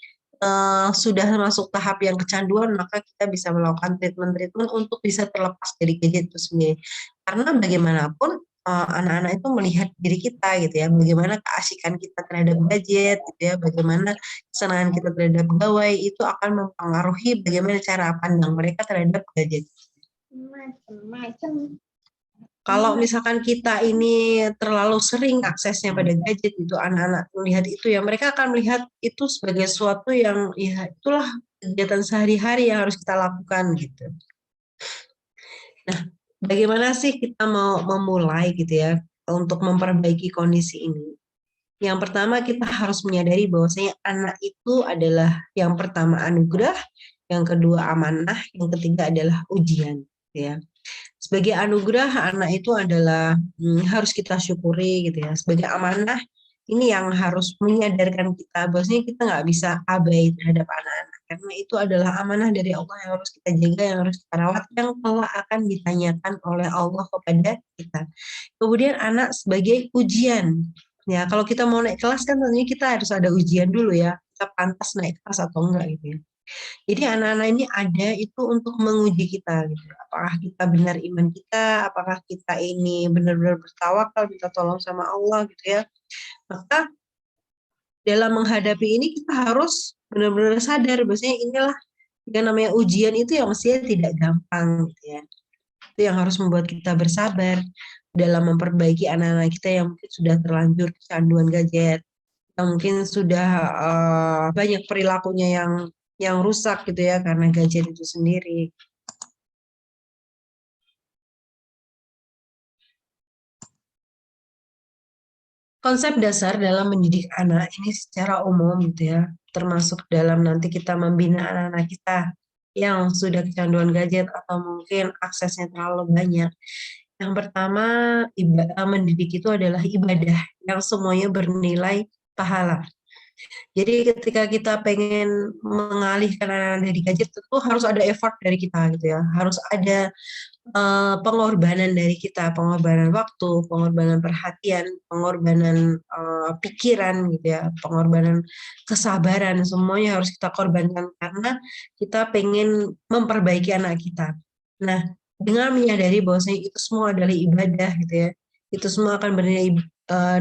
sudah masuk tahap yang kecanduan, maka kita bisa melakukan treatment-treatment untuk bisa terlepas dari gadget itu sendiri. Karena bagaimanapun anak-anak itu melihat diri kita gitu ya, bagaimana keasikan kita terhadap gadget gitu ya, bagaimana kesenangan kita terhadap gawai, itu akan mempengaruhi bagaimana cara pandang mereka terhadap gadget. Macam-macam. Kalau misalkan kita ini terlalu sering aksesnya pada gadget itu, anak-anak melihat itu ya, mereka akan melihat itu sebagai sesuatu yang ya itulah kegiatan sehari-hari yang harus kita lakukan gitu. Nah, bagaimana sih kita mau memulai gitu ya untuk memperbaiki kondisi ini? Yang pertama kita harus menyadari bahwasanya anak itu adalah yang pertama anugerah, yang kedua amanah, yang ketiga adalah ujian ya. Sebagai anugerah, anak itu adalah harus kita syukuri gitu ya. Sebagai amanah, ini yang harus menyadarkan kita bahwasanya kita nggak bisa abai terhadap anak-anak, karena itu adalah amanah dari Allah yang harus kita jaga, yang harus kita rawat, yang kelak akan ditanyakan oleh Allah kepada kita. Kemudian anak sebagai ujian. Ya, kalau kita mau naik kelas kan tentunya kita harus ada ujian dulu ya. Kita pantas naik kelas atau enggak gitu ya. Jadi anak-anak ini ada itu untuk menguji kita gitu. Apakah kita benar iman kita, apakah kita ini benar-benar bertawakal, minta tolong sama Allah gitu ya. Maka dalam menghadapi ini kita harus benar-benar sadar bahwasanya inilah yang namanya ujian itu yang mestinya tidak gampang gitu ya. Itu yang harus membuat kita bersabar dalam memperbaiki anak-anak kita yang mungkin sudah terlanjur kecanduan gadget, yang mungkin sudah banyak perilakunya yang rusak gitu ya karena gadget itu sendiri. Konsep dasar dalam mendidik anak ini secara umum gitu ya, termasuk dalam nanti kita membina anak-anak kita yang sudah kecanduan gadget atau mungkin aksesnya terlalu banyak. Yang pertama, mendidik itu adalah ibadah yang semuanya bernilai pahala. Jadi ketika kita pengen mengalihkan anak-anak dari gadget, tentu harus ada effort dari kita gitu ya. Harus ada pengorbanan dari kita, pengorbanan waktu, pengorbanan perhatian, pengorbanan pikiran gitu ya, pengorbanan kesabaran, semuanya harus kita korbankan karena kita pengen memperbaiki anak kita. Nah, dengan menyadari bahwasanya itu semua adalah ibadah gitu ya, itu semua akan bernilai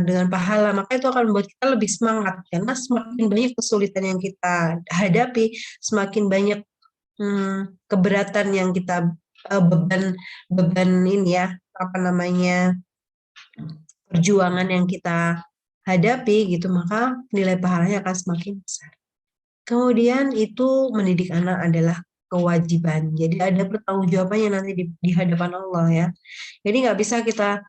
dengan pahala, maka itu akan membuat kita lebih semangat karena semakin banyak kesulitan yang kita hadapi, semakin banyak keberatan yang kita beban ini ya, apa namanya, perjuangan yang kita hadapi gitu, maka nilai pahalanya akan semakin besar. Kemudian itu mendidik anak adalah kewajiban. Jadi ada pertanggungjawabannya nanti di hadapan Allah ya. Jadi nggak bisa kita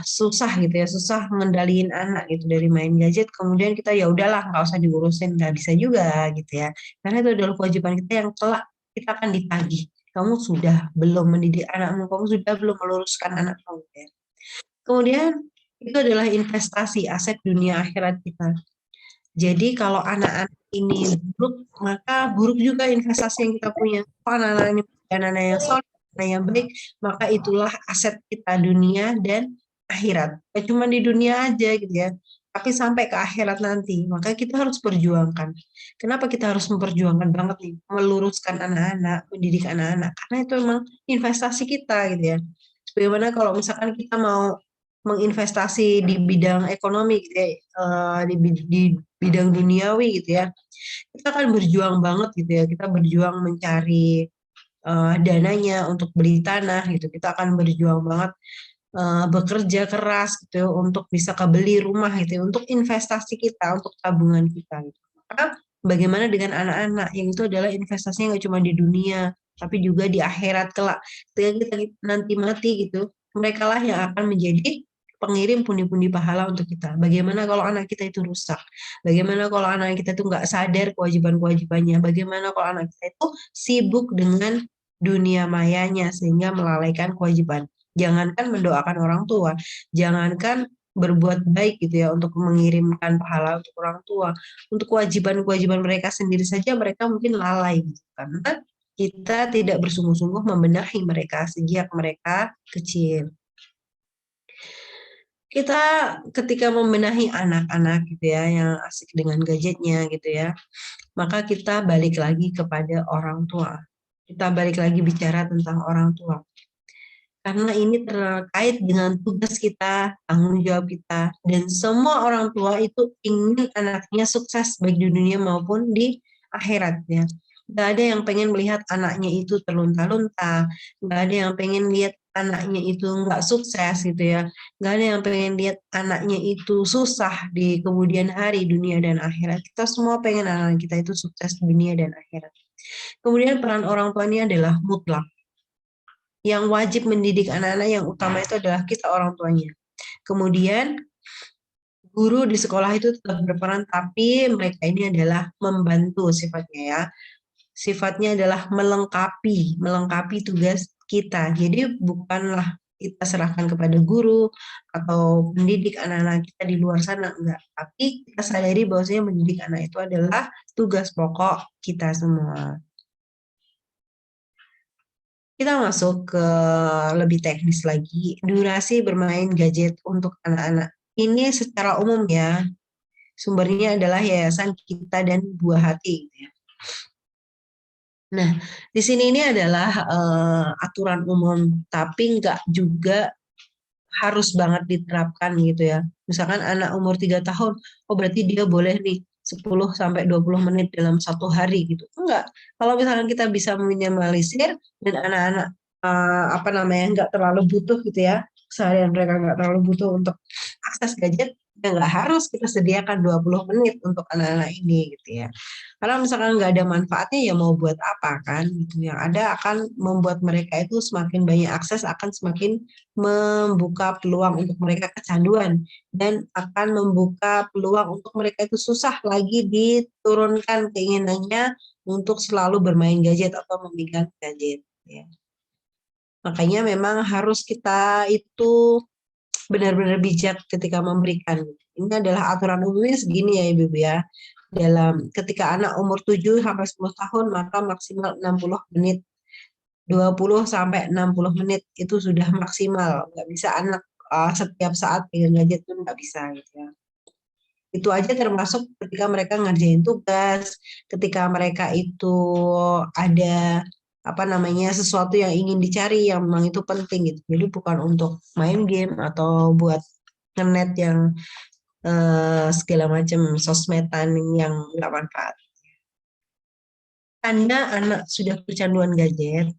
susah gitu ya, susah mengendaliin anak gitu dari main gadget, kemudian kita ya udahlah nggak usah diurusin, nggak bisa juga gitu ya. Karena itu adalah kewajiban kita yang kelak kita akan ditagih. Kamu sudah belum mendidik anakmu, kamu sudah belum meluruskan anakmu ya. Kemudian itu adalah investasi aset dunia akhirat kita. Jadi kalau anak-anak ini buruk, maka buruk juga investasi yang kita punya. Kalau anak-anak ini anak-anak yang soleh, anak yang baik, maka itulah aset kita dunia dan akhirat. Tidak cuma di dunia aja gitu ya, tapi sampai ke akhirat nanti. Maka kita harus perjuangkan. Kenapa kita harus memperjuangkan banget nih, meluruskan anak-anak, mendidik anak-anak? Karena itu memang investasi kita gitu ya. Bagaimana kalau misalkan kita mau menginvestasi di bidang ekonomi gitu ya, di bidang duniawi gitu ya, kita akan berjuang banget gitu ya, kita berjuang mencari dananya untuk beli tanah gitu, kita akan berjuang banget bekerja keras gitu untuk bisa kebeli rumah gitu ya, untuk investasi kita, untuk tabungan kita gitu. Maka bagaimana dengan anak-anak yang itu adalah investasinya nggak cuma di dunia tapi juga di akhirat kelak, ketika kita nanti mati gitu, mereka lah yang akan menjadi pengirim pundi-pundi pahala untuk kita. Bagaimana kalau anak kita itu rusak? Bagaimana kalau anak kita itu nggak sadar kewajiban-kewajibannya? Bagaimana kalau anak kita itu sibuk dengan dunia mayanya sehingga melalaikan kewajiban? Jangankan mendoakan orang tua, jangankan berbuat baik gitu ya untuk mengirimkan pahala untuk orang tua, untuk kewajiban-kewajiban mereka sendiri saja mereka mungkin lalai gitu. Karena kita tidak bersungguh-sungguh membenahi mereka sejak mereka kecil. Kita ketika membenahi anak-anak gitu ya yang asik dengan gadgetnya gitu ya, maka kita balik lagi kepada orang tua. Kita balik lagi bicara tentang orang tua. Karena ini terkait dengan tugas kita, tanggung jawab kita, dan semua orang tua itu ingin anaknya sukses baik di dunia maupun di akhirat ya. Nggak ada yang pengen melihat anaknya itu terlunta-lunta, nggak ada yang pengen lihat anaknya itu nggak sukses gitu ya, nggak ada yang pengen lihat anaknya itu susah di kemudian hari dunia dan akhirat. Kita semua pengen anak kita itu sukses di dunia dan akhirat. Kemudian peran orang tua ini adalah mutlak. Yang wajib mendidik anak-anak yang utama itu adalah kita orang tuanya. Kemudian guru di sekolah itu tetap berperan, tapi mereka ini adalah membantu sifatnya ya. Sifatnya adalah melengkapi tugas kita. Jadi bukanlah kita serahkan kepada guru atau mendidik anak-anak kita di luar sana, enggak. Tapi kita sadari bahwasanya mendidik anak itu adalah tugas pokok kita semua. Kita masuk ke lebih teknis lagi, durasi bermain gadget untuk anak-anak. Ini secara umum ya, sumbernya adalah Yayasan Kita dan Buah Hati. Nah, di sini ini adalah aturan umum, tapi nggak juga harus banget diterapkan gitu ya. Misalkan anak umur 3 tahun, oh berarti dia boleh nih 10-20 menit dalam satu hari gitu. Enggak. Kalau misalkan kita bisa meminimalisir dan anak-anak nggak terlalu butuh gitu ya, seharian mereka nggak terlalu butuh untuk akses gadget, ya nggak harus kita sediakan 20 menit untuk anak-anak ini gitu ya. Karena misalkan nggak ada manfaatnya ya mau buat apa kan gitu. Yang ada akan membuat mereka itu semakin banyak akses, akan semakin membuka peluang untuk mereka kecanduan dan akan membuka peluang untuk mereka itu susah lagi diturunkan keinginannya untuk selalu bermain gadget atau memegang gadget ya. Makanya memang harus kita itu benar-benar bijak ketika memberikan. Ini adalah aturan umumnya segini ya Ibu ya. Ketika anak umur 7 sampai 10 tahun maka maksimal 60 menit. 20 sampai 60 menit itu sudah maksimal. Nggak bisa anak setiap saat pegang gadget itu nggak bisa gitu ya. Itu aja termasuk ketika mereka ngerjain tugas, ketika mereka itu ada sesuatu yang ingin dicari yang memang itu penting gitu. Jadi bukan untuk main game atau buat ngenet yang segala macam sosmedan yang nggak manfaat. Tanda anak sudah kecanduan gadget,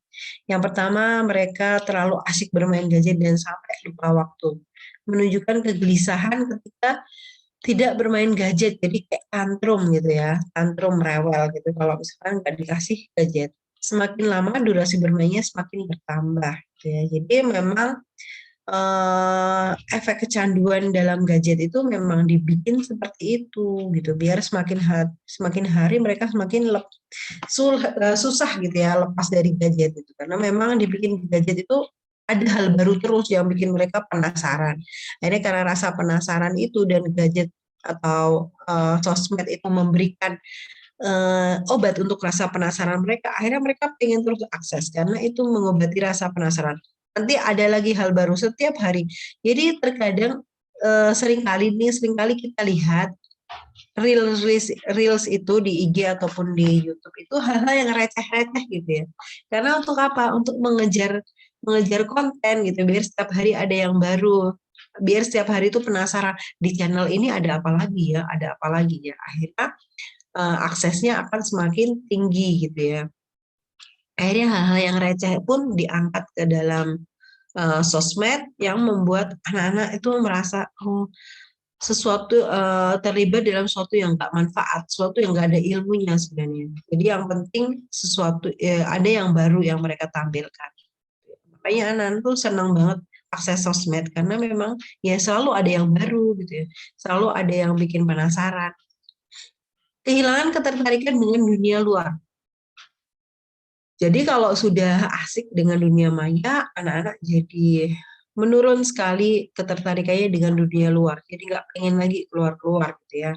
yang pertama mereka terlalu asik bermain gadget dan sampai lupa waktu. Menunjukkan kegelisahan ketika tidak bermain gadget, jadi kayak tantrum gitu ya, tantrum rewel gitu kalau misalkan nggak dikasih gadget. Semakin lama durasi bermainnya semakin bertambah gitu ya. Jadi memang efek kecanduan dalam gadget itu memang dibikin seperti itu gitu, biar semakin hari mereka semakin susah gitu ya lepas dari gadget itu, karena memang dibikin gadget itu ada hal baru terus yang bikin mereka penasaran. Akhirnya karena rasa penasaran itu dan gadget atau sosmed itu memberikan obat untuk rasa penasaran mereka, akhirnya mereka pengen terus akses karena itu mengobati rasa penasaran. Nanti ada lagi hal baru setiap hari. Jadi terkadang seringkali kita lihat reels itu di IG ataupun di YouTube itu hal-hal yang receh-receh gitu ya. Karena untuk apa? Untuk mengejar konten gitu, biar setiap hari ada yang baru. Biar setiap hari itu penasaran di channel ini ada apa lagi ya, Akhirnya aksesnya akan semakin tinggi gitu ya. Akhirnya hal-hal yang receh pun diangkat ke dalam sosmed yang membuat anak-anak itu merasa sesuatu terlibat dalam sesuatu yang nggak manfaat, sesuatu yang nggak ada ilmunya sebenarnya. Jadi yang penting sesuatu ada yang baru yang mereka tampilkan. Makanya anak-anak tuh senang banget akses sosmed karena memang ya selalu ada yang baru gitu ya, selalu ada yang bikin penasaran. Kehilangan ketertarikan dengan dunia luar. Jadi kalau sudah asik dengan dunia maya, anak-anak jadi menurun sekali ketertarikannya dengan dunia luar. Jadi nggak pengen lagi keluar-keluar gitu ya.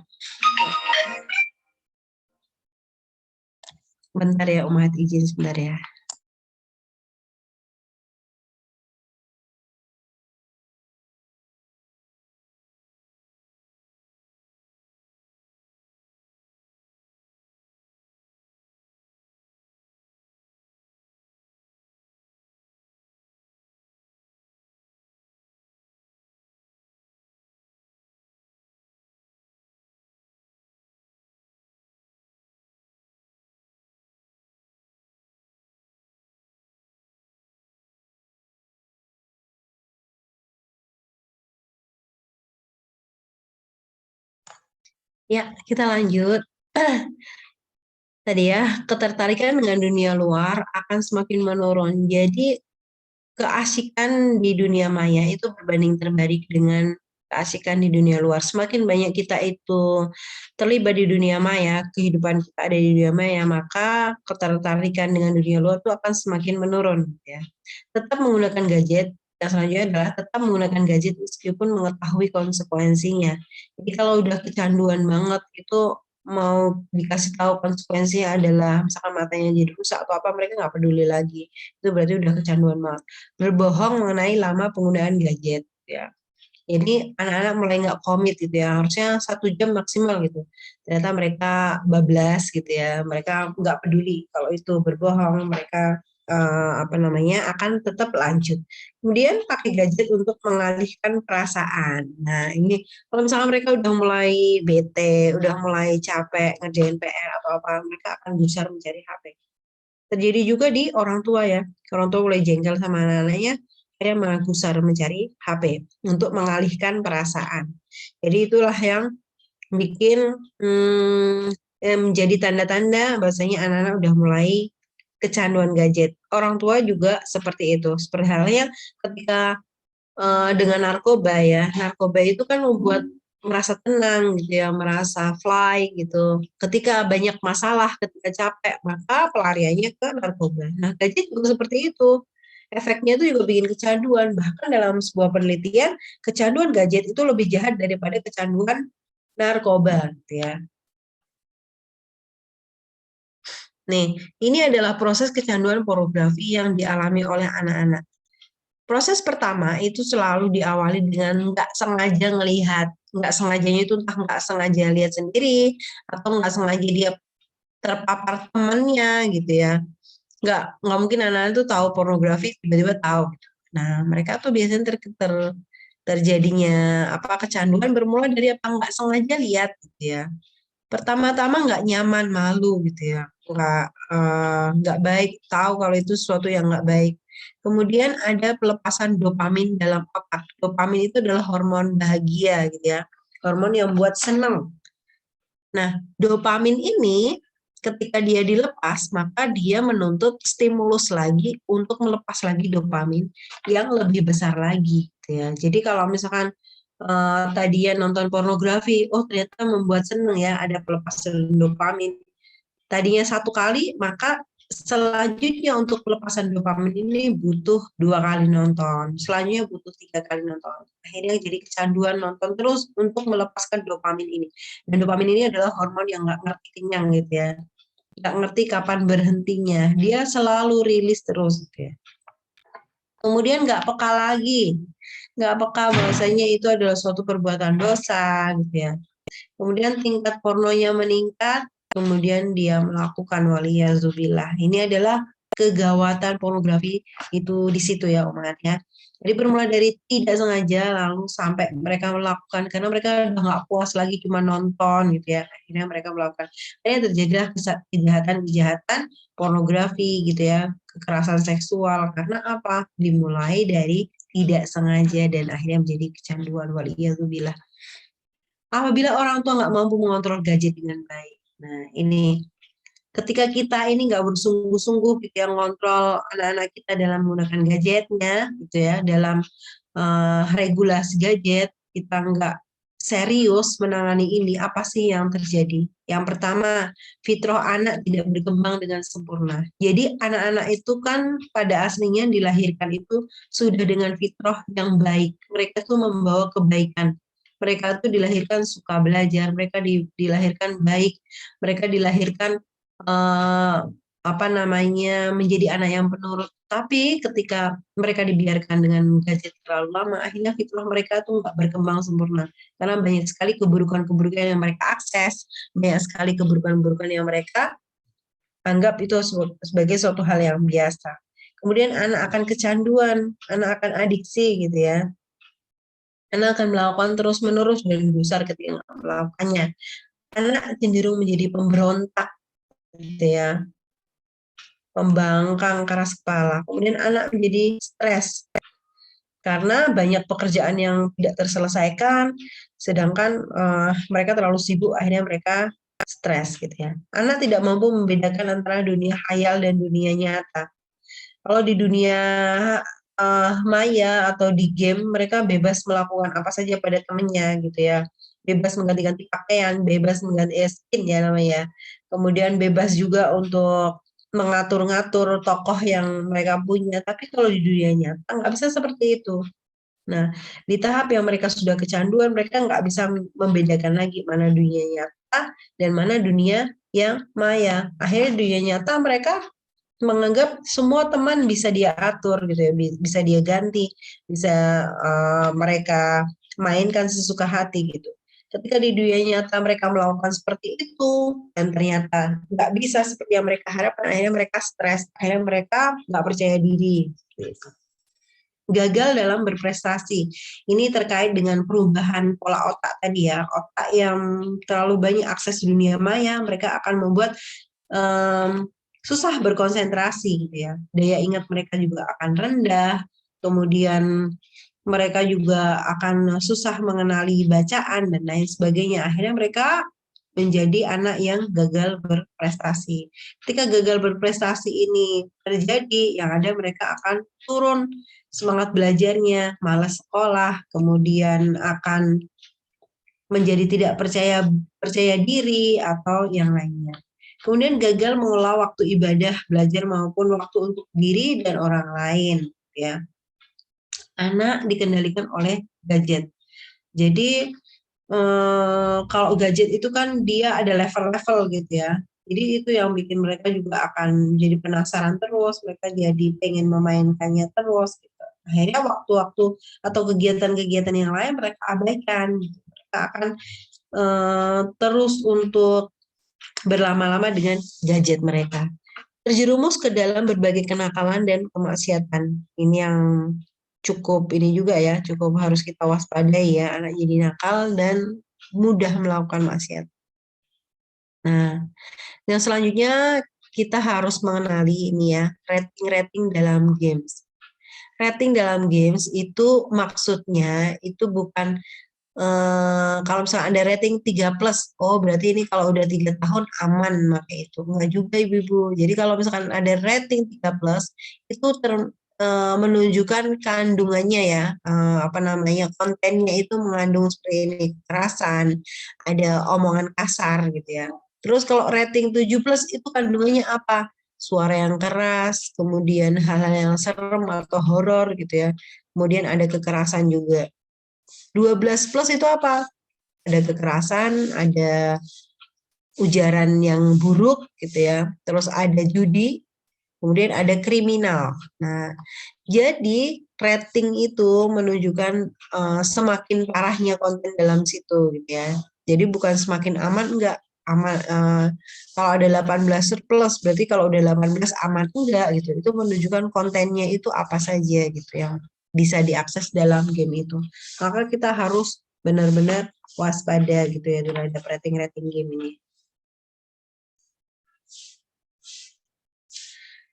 Bentar ya, Umat, izin sebentar ya. Ya, kita lanjut. Tadi ya, ketertarikan dengan dunia luar akan semakin menurun. Jadi keasikan di dunia maya itu berbanding terbalik dengan keasikan di dunia luar. Semakin banyak kita itu terlibat di dunia maya, kehidupan kita ada di dunia maya, maka ketertarikan dengan dunia luar itu akan semakin menurun. Ya. Tetap menggunakan gadget, yang selanjutnya adalah tetap menggunakan gadget meskipun mengetahui konsekuensinya. Jadi kalau udah kecanduan banget itu mau dikasih tahu konsekuensinya adalah misalkan matanya jadi rusak atau apa, mereka nggak peduli lagi. Itu berarti udah kecanduan banget. Berbohong mengenai lama penggunaan gadget ya. Jadi anak-anak mulai nggak komit gitu ya, harusnya 1 jam maksimal gitu. Ternyata mereka bablas gitu ya, mereka nggak peduli kalau itu berbohong, mereka akan tetap lanjut. Kemudian pakai gadget untuk mengalihkan perasaan. Nah ini kalau misalnya mereka udah mulai bete, udah mulai capek ngerjain PR atau apa, mereka akan gusar mencari HP. Terjadi juga di orang tua ya, orang tua mulai jengkel sama anak-anaknya, akhirnya menggusar mencari HP untuk mengalihkan perasaan. Jadi itulah yang bikin menjadi tanda-tanda bahwasanya anak-anak udah mulai kecanduan gadget. Orang tua juga seperti itu. Seperti halnya ketika dengan narkoba ya. Narkoba itu kan membuat merasa tenang gitu ya, merasa fly gitu. Ketika banyak masalah, ketika capek, maka pelariannya ke narkoba. Nah, gadget juga seperti itu. Efeknya itu juga bikin kecanduan. Bahkan dalam sebuah penelitian, kecanduan gadget itu lebih jahat daripada kecanduan narkoba gitu ya. Nih, ini adalah proses kecanduan pornografi yang dialami oleh anak-anak. Proses pertama itu selalu diawali dengan nggak sengaja ngelihat. Nggak sengajanya itu entah nggak sengaja lihat sendiri, atau nggak sengaja dia terpapar temannya gitu ya. Nggak mungkin anak-anak itu tahu pornografi, tiba-tiba tahu. Gitu. Nah, mereka tuh biasanya terjadinya kecanduan bermula dari apa nggak sengaja lihat gitu ya. Pertama-tama nggak nyaman, malu gitu ya, nggak baik, tahu kalau itu sesuatu yang nggak baik. Kemudian ada pelepasan dopamin dalam otak. Dopamin itu adalah hormon bahagia gitu ya, hormon yang buat senang. Nah, dopamin ini ketika dia dilepas, maka dia menuntut stimulus lagi untuk melepas lagi dopamin yang lebih besar lagi gitu ya. Jadi kalau misalkan tadinya nonton pornografi, oh ternyata membuat seneng ya, ada pelepasan dopamin. Tadinya 1 kali, maka selanjutnya untuk pelepasan dopamin ini butuh 2 kali nonton, selanjutnya butuh 3 kali nonton. Akhirnya jadi kecanduan nonton terus untuk melepaskan dopamin ini. Dan dopamin ini adalah hormon yang nggak ngerti kenyang gitu ya, nggak ngerti kapan berhentinya, dia selalu rilis terus gitu ya. Kemudian nggak peka lagi, nggak peka bahwasanya itu adalah suatu perbuatan dosa gitu ya. Kemudian tingkat pornonya meningkat, kemudian dia melakukan waliyazubillah. Ini adalah kegawatan pornografi itu di situ ya Umat ya. Jadi bermula dari tidak sengaja lalu sampai mereka melakukan karena mereka udah nggak puas lagi cuma nonton gitu ya. Akhirnya mereka melakukan. Akhirnya terjadilah kejahatan pornografi gitu ya, kekerasan seksual karena apa? Dimulai dari tidak sengaja dan akhirnya menjadi kecanduan waliyazubillah. Apabila orang tua nggak mampu mengontrol gadget dengan baik. Nah, ini ketika kita ini nggak bersungguh-sungguh gitu ya ngontrol anak-anak kita dalam menggunakan gadgetnya gitu ya, dalam regulasi gadget, kita nggak serius menangani ini, apa sih yang terjadi? Yang pertama, fitrah anak tidak berkembang dengan sempurna. Jadi anak-anak itu kan pada aslinya dilahirkan itu sudah dengan fitrah yang baik. Mereka tuh membawa kebaikan. Mereka tuh dilahirkan suka belajar, mereka dilahirkan baik, mereka dilahirkan apa namanya menjadi anak yang penurut. Tapi ketika mereka dibiarkan dengan gadget terlalu lama, akhirnya fitrah mereka tuh nggak berkembang sempurna. Karena banyak sekali keburukan-keburukan yang mereka akses, banyak sekali keburukan-keburukan yang mereka anggap itu sebagai suatu hal yang biasa. Kemudian anak akan kecanduan, anak akan adiksi gitu ya. Anak akan melakukan terus-menerus dan besar ketika melakukannya. Anak cenderung menjadi pemberontak gitu ya, pembangkang keras kepala. Kemudian anak menjadi stres karena banyak pekerjaan yang tidak terselesaikan, sedangkan mereka terlalu sibuk, akhirnya mereka stres gitu ya. Anak tidak mampu membedakan antara dunia khayal dan dunia nyata. Kalau di dunia maya atau di game, mereka bebas melakukan apa saja pada temennya gitu ya. Bebas mengganti-ganti pakaian, bebas mengganti skin ya namanya. Kemudian bebas juga untuk mengatur-ngatur tokoh yang mereka punya. Tapi kalau di dunia nyata nggak bisa seperti itu. Nah, di tahap yang mereka sudah kecanduan, mereka nggak bisa membedakan lagi mana dunia nyata dan mana dunia yang maya. Akhirnya dunia nyata mereka menganggap semua teman bisa dia atur gitu ya, bisa dia ganti, bisa mereka mainkan sesuka hati gitu. Ketika di dunia nyata mereka melakukan seperti itu dan ternyata nggak bisa seperti yang mereka harapkan, akhirnya mereka stres, akhirnya mereka nggak percaya diri. Gitu. Gagal dalam berprestasi. Ini terkait dengan perubahan pola otak tadi ya. Otak yang terlalu banyak akses dunia maya, mereka akan membuat susah berkonsentrasi gitu ya. Daya ingat mereka juga akan rendah. Kemudian mereka juga akan susah mengenali bacaan dan lain sebagainya. Akhirnya mereka menjadi anak yang gagal berprestasi. Ketika gagal berprestasi ini terjadi, yang ada mereka akan turun semangat belajarnya, malas sekolah, kemudian akan menjadi tidak percaya diri atau yang lainnya. Kemudian gagal mengelola waktu ibadah, belajar maupun waktu untuk diri dan orang lain, ya. Anak dikendalikan oleh gadget. Jadi kalau gadget itu kan dia ada level-level gitu ya. Jadi itu yang bikin mereka juga akan jadi penasaran terus, mereka jadi pengen memainkannya terus gitu. Akhirnya waktu-waktu atau kegiatan-kegiatan yang lain mereka abaikan. Mereka akan terus untuk berlama-lama dengan gadget mereka. Terjerumus ke dalam berbagai kenakalan dan kemaksiatan. Ini yang cukup ini juga ya, cukup harus kita waspadai ya, anak jadi nakal dan mudah melakukan maksiat. Nah, yang selanjutnya kita harus mengenali ini ya, rating-rating dalam games. Rating dalam games itu maksudnya itu bukan kalau misalnya ada rating 3+, oh berarti ini kalau udah 3 tahun aman pakai itu. Enggak juga ibu-ibu. Jadi kalau misalkan ada rating 3+, itu menunjukkan kandungannya ya, apa namanya, kontennya itu mengandung seperti ini, kekerasan, ada omongan kasar gitu ya. Terus kalau rating 7+ itu kandungannya apa? Suara yang keras, kemudian hal-hal yang serem atau horor gitu ya. Kemudian ada kekerasan juga. 12+ itu apa? Ada kekerasan, ada ujaran yang buruk gitu ya. Terus ada judi, kemudian ada kriminal. Nah, jadi rating itu menunjukkan semakin parahnya konten dalam situ gitu ya. Jadi bukan semakin aman, enggak. Aman, kalau ada 18+ berarti kalau udah 18 aman, enggak gitu. Itu menunjukkan kontennya itu apa saja gitu yang bisa diakses dalam game itu. Maka kita harus benar-benar waspada gitu ya terhadap rating-rating game ini.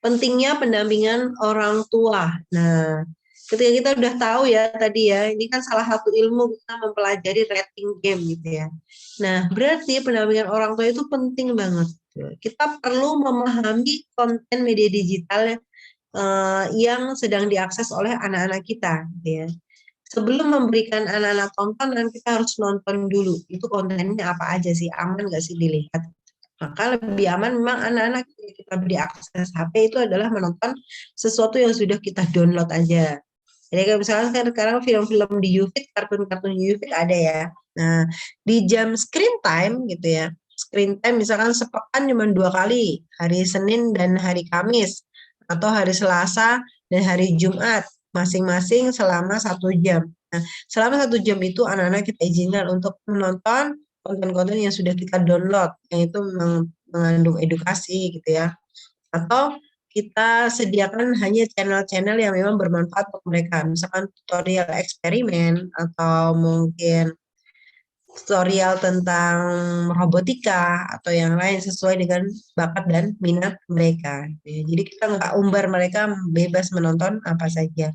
Pentingnya pendampingan orang tua. Nah, ketika kita udah tahu ya tadi ya, ini kan salah satu ilmu kita mempelajari rating game gitu ya. Nah, berarti pendampingan orang tua itu penting banget. Kita perlu memahami konten media digital yang sedang diakses oleh anak-anak kita, gitu ya. Sebelum memberikan anak-anak tontonan, kita harus nonton dulu. Itu kontennya apa aja sih, aman nggak sih dilihat? Maka lebih aman memang anak-anak kita beri akses HP itu adalah menonton sesuatu yang sudah kita download aja. Jadi kalau misalnya sekarang film-film di YouFit, kartun-kartun di YouFit ada ya. Nah, di jam screen time gitu ya. Screen time misalkan sepekan cuma 2 kali, hari Senin dan hari Kamis, atau hari Selasa dan hari Jumat, masing-masing selama 1 jam. Nah, selama 1 jam itu anak-anak kita izinkan untuk menonton konten-konten yang sudah kita download, yang itu mengandung edukasi gitu ya. Atau kita sediakan hanya channel-channel yang memang bermanfaat untuk mereka, misalkan tutorial eksperimen atau mungkin tutorial tentang robotika atau yang lain sesuai dengan bakat dan minat mereka. Jadi kita nggak umbar mereka bebas menonton apa saja.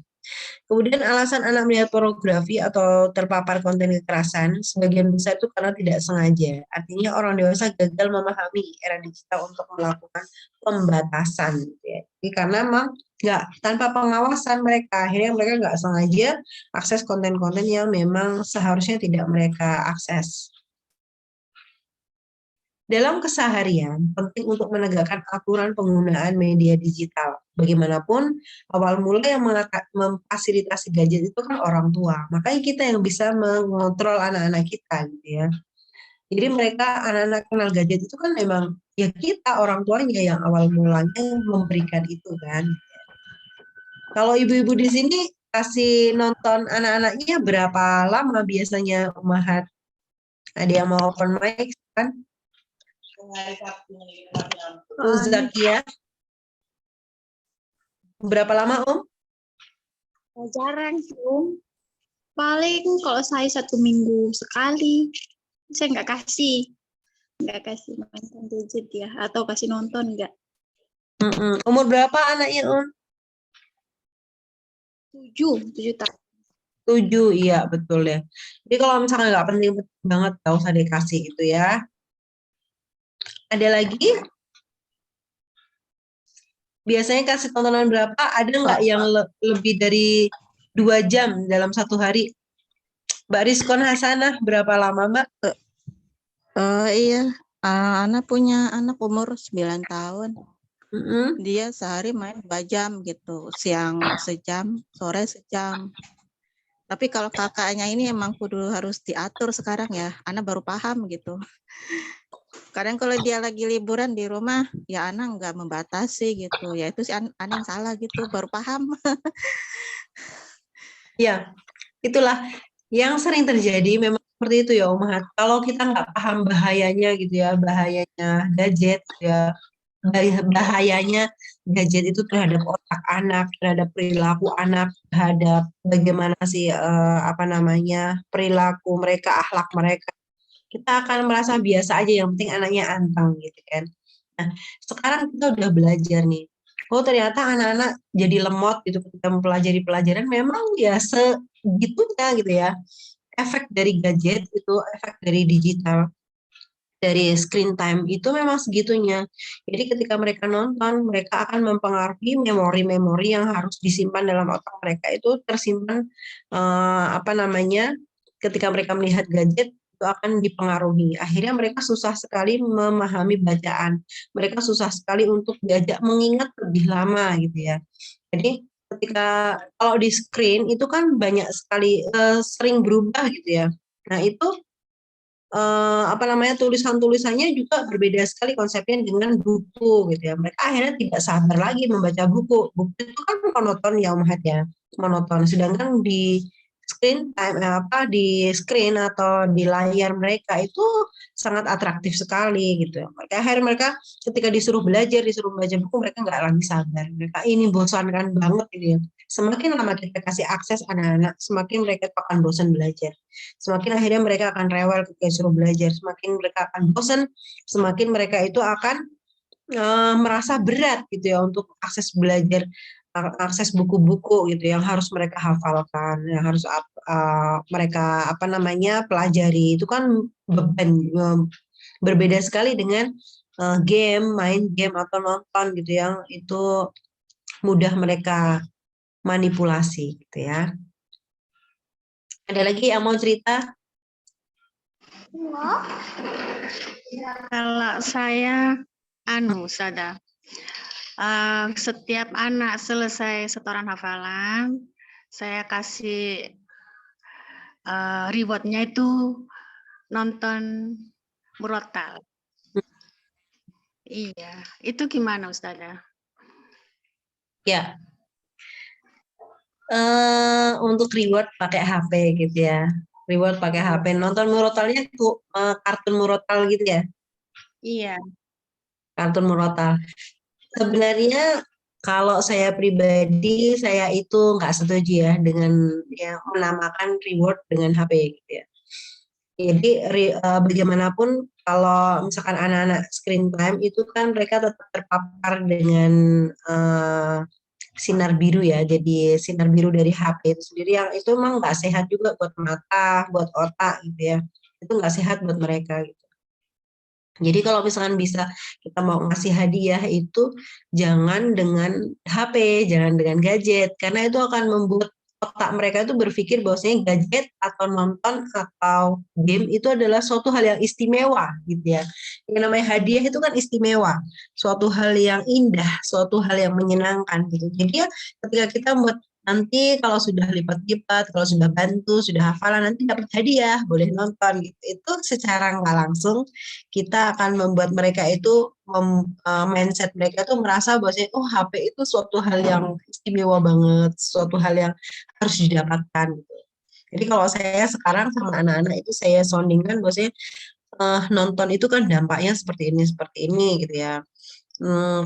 Kemudian alasan anak melihat pornografi atau terpapar konten kekerasan sebagian besar itu karena tidak sengaja. Artinya orang dewasa gagal memahami era digital untuk melakukan pembatasan. Gitu ya. Jadi karena memang nggak tanpa pengawasan mereka, akhirnya mereka nggak sengaja akses konten-konten yang memang seharusnya tidak mereka akses. Dalam keseharian, penting untuk menegakkan aturan penggunaan media digital. Bagaimanapun, awal mula yang memfasilitasi gadget itu kan orang tua. Makanya kita yang bisa mengontrol anak-anak kita, gitu ya. Jadi mereka, anak-anak kenal gadget itu kan memang, ya kita orang tuanya yang awal mulanya memberikan itu kan. Kalau ibu-ibu di sini kasih nonton anak-anaknya berapa lama biasanya, Umahat? Ada yang mau open mic kan? Zakia, berapa lama Jarang sih, paling kalau saya 1 minggu sekali, saya nggak kasih nonton gadget ya, atau kasih nonton nggak. Umur berapa anaknya 7 tahun. 7, iya betul ya. Jadi kalau misalnya nggak penting banget, nggak usah dikasih itu ya. Ada lagi? Biasanya kasih tontonan berapa? Ada nggak yang lebih dari 2 jam dalam 1 hari? Mbak Rizkon Hasanah, berapa lama Mbak? Iya, anak punya anak umur 9 tahun. Dia sehari main 2 jam gitu, siang sejam, sore sejam. Tapi kalau kakaknya ini emang kudu harus diatur sekarang ya, anak baru paham gitu. Kadang kalau dia lagi liburan di rumah, ya anak nggak membatasi gitu. Ya itu si anak yang salah gitu, baru paham. Ya, itulah yang sering terjadi memang seperti itu ya Umahat. Kalau kita nggak paham bahayanya gitu ya, bahayanya gadget ya, bahayanya gadget itu terhadap otak anak, terhadap perilaku anak, terhadap bagaimana sih perilaku mereka, akhlak mereka. Kita akan merasa biasa aja, yang penting anaknya anteng gitu kan. Nah, sekarang kita udah belajar nih. Oh, ternyata anak-anak jadi lemot gitu ketika mempelajari pelajaran, memang ya segitunya gitu ya. Efek dari gadget itu, efek dari digital, dari screen time itu memang segitunya. Jadi ketika mereka nonton, mereka akan mempengaruhi memori-memori yang harus disimpan dalam otak mereka itu tersimpan ketika mereka melihat gadget itu akan dipengaruhi. Akhirnya mereka susah sekali memahami bacaan. Mereka susah sekali untuk diajak mengingat lebih lama gitu ya. Jadi ketika kalau di screen itu kan banyak sekali sering berubah gitu ya. Nah, itu tulisan-tulisannya juga berbeda sekali konsepnya dengan buku gitu ya. Mereka akhirnya tidak sabar lagi membaca buku. Buku itu kan monoton ya Umahat ya, monoton. Sedangkan di screen time di screen atau di layar mereka itu sangat atraktif sekali gitu. Akhirnya mereka ketika disuruh baca buku, mereka nggak lagi sabar. Mereka ini bosankan banget gitu ya. Semakin lama kita kasih akses anak-anak, semakin mereka akan bosan belajar. Semakin akhirnya mereka akan rewel ketika disuruh belajar. Semakin mereka akan bosan, semakin mereka itu akan merasa berat gitu ya untuk akses belajar, akses buku-buku gitu yang harus mereka hafalkan, yang harus mereka pelajari. Itu kan beban, berbeda sekali dengan main game atau nonton gitu yang itu mudah mereka manipulasi gitu ya. Ada lagi yang mau cerita? Kalau saya, Sada, setiap anak selesai setoran hafalan, saya kasih rewardnya itu nonton murotal. Iya, itu gimana Ustazah? Ya, untuk reward pakai HP gitu ya. Reward pakai HP. Nonton murotalnya tuh kartun murotal gitu ya. Iya. Kartun murotal. Sebenarnya kalau saya pribadi, saya itu nggak setuju ya dengan yang menamakan reward dengan HP gitu ya. Jadi bagaimanapun kalau misalkan anak-anak screen time itu kan mereka tetap terpapar dengan sinar biru ya. Jadi sinar biru dari HP itu sendiri yang itu emang nggak sehat juga buat mata, buat otak gitu ya. Itu nggak sehat buat mereka gitu. Jadi kalau misalkan bisa kita mau ngasih hadiah itu jangan dengan HP, jangan dengan gadget, karena itu akan membuat otak mereka itu berpikir bahwasanya gadget atau nonton atau game itu adalah suatu hal yang istimewa gitu ya. Yang namanya hadiah itu kan istimewa, suatu hal yang indah, suatu hal yang menyenangkan gitu. Jadi ya ketika kita buat nanti kalau sudah lipat-lipat, kalau sudah bantu, sudah hafalan nanti dapat hadiah, boleh nonton gitu. Itu secara nggak langsung kita akan membuat mereka itu mindset mereka itu merasa bahwa oh HP itu suatu hal yang istimewa banget, suatu hal yang harus didapatkan gitu. Jadi kalau saya sekarang sama anak-anak itu saya soundingkan bahwasanya nonton itu kan dampaknya seperti ini gitu ya.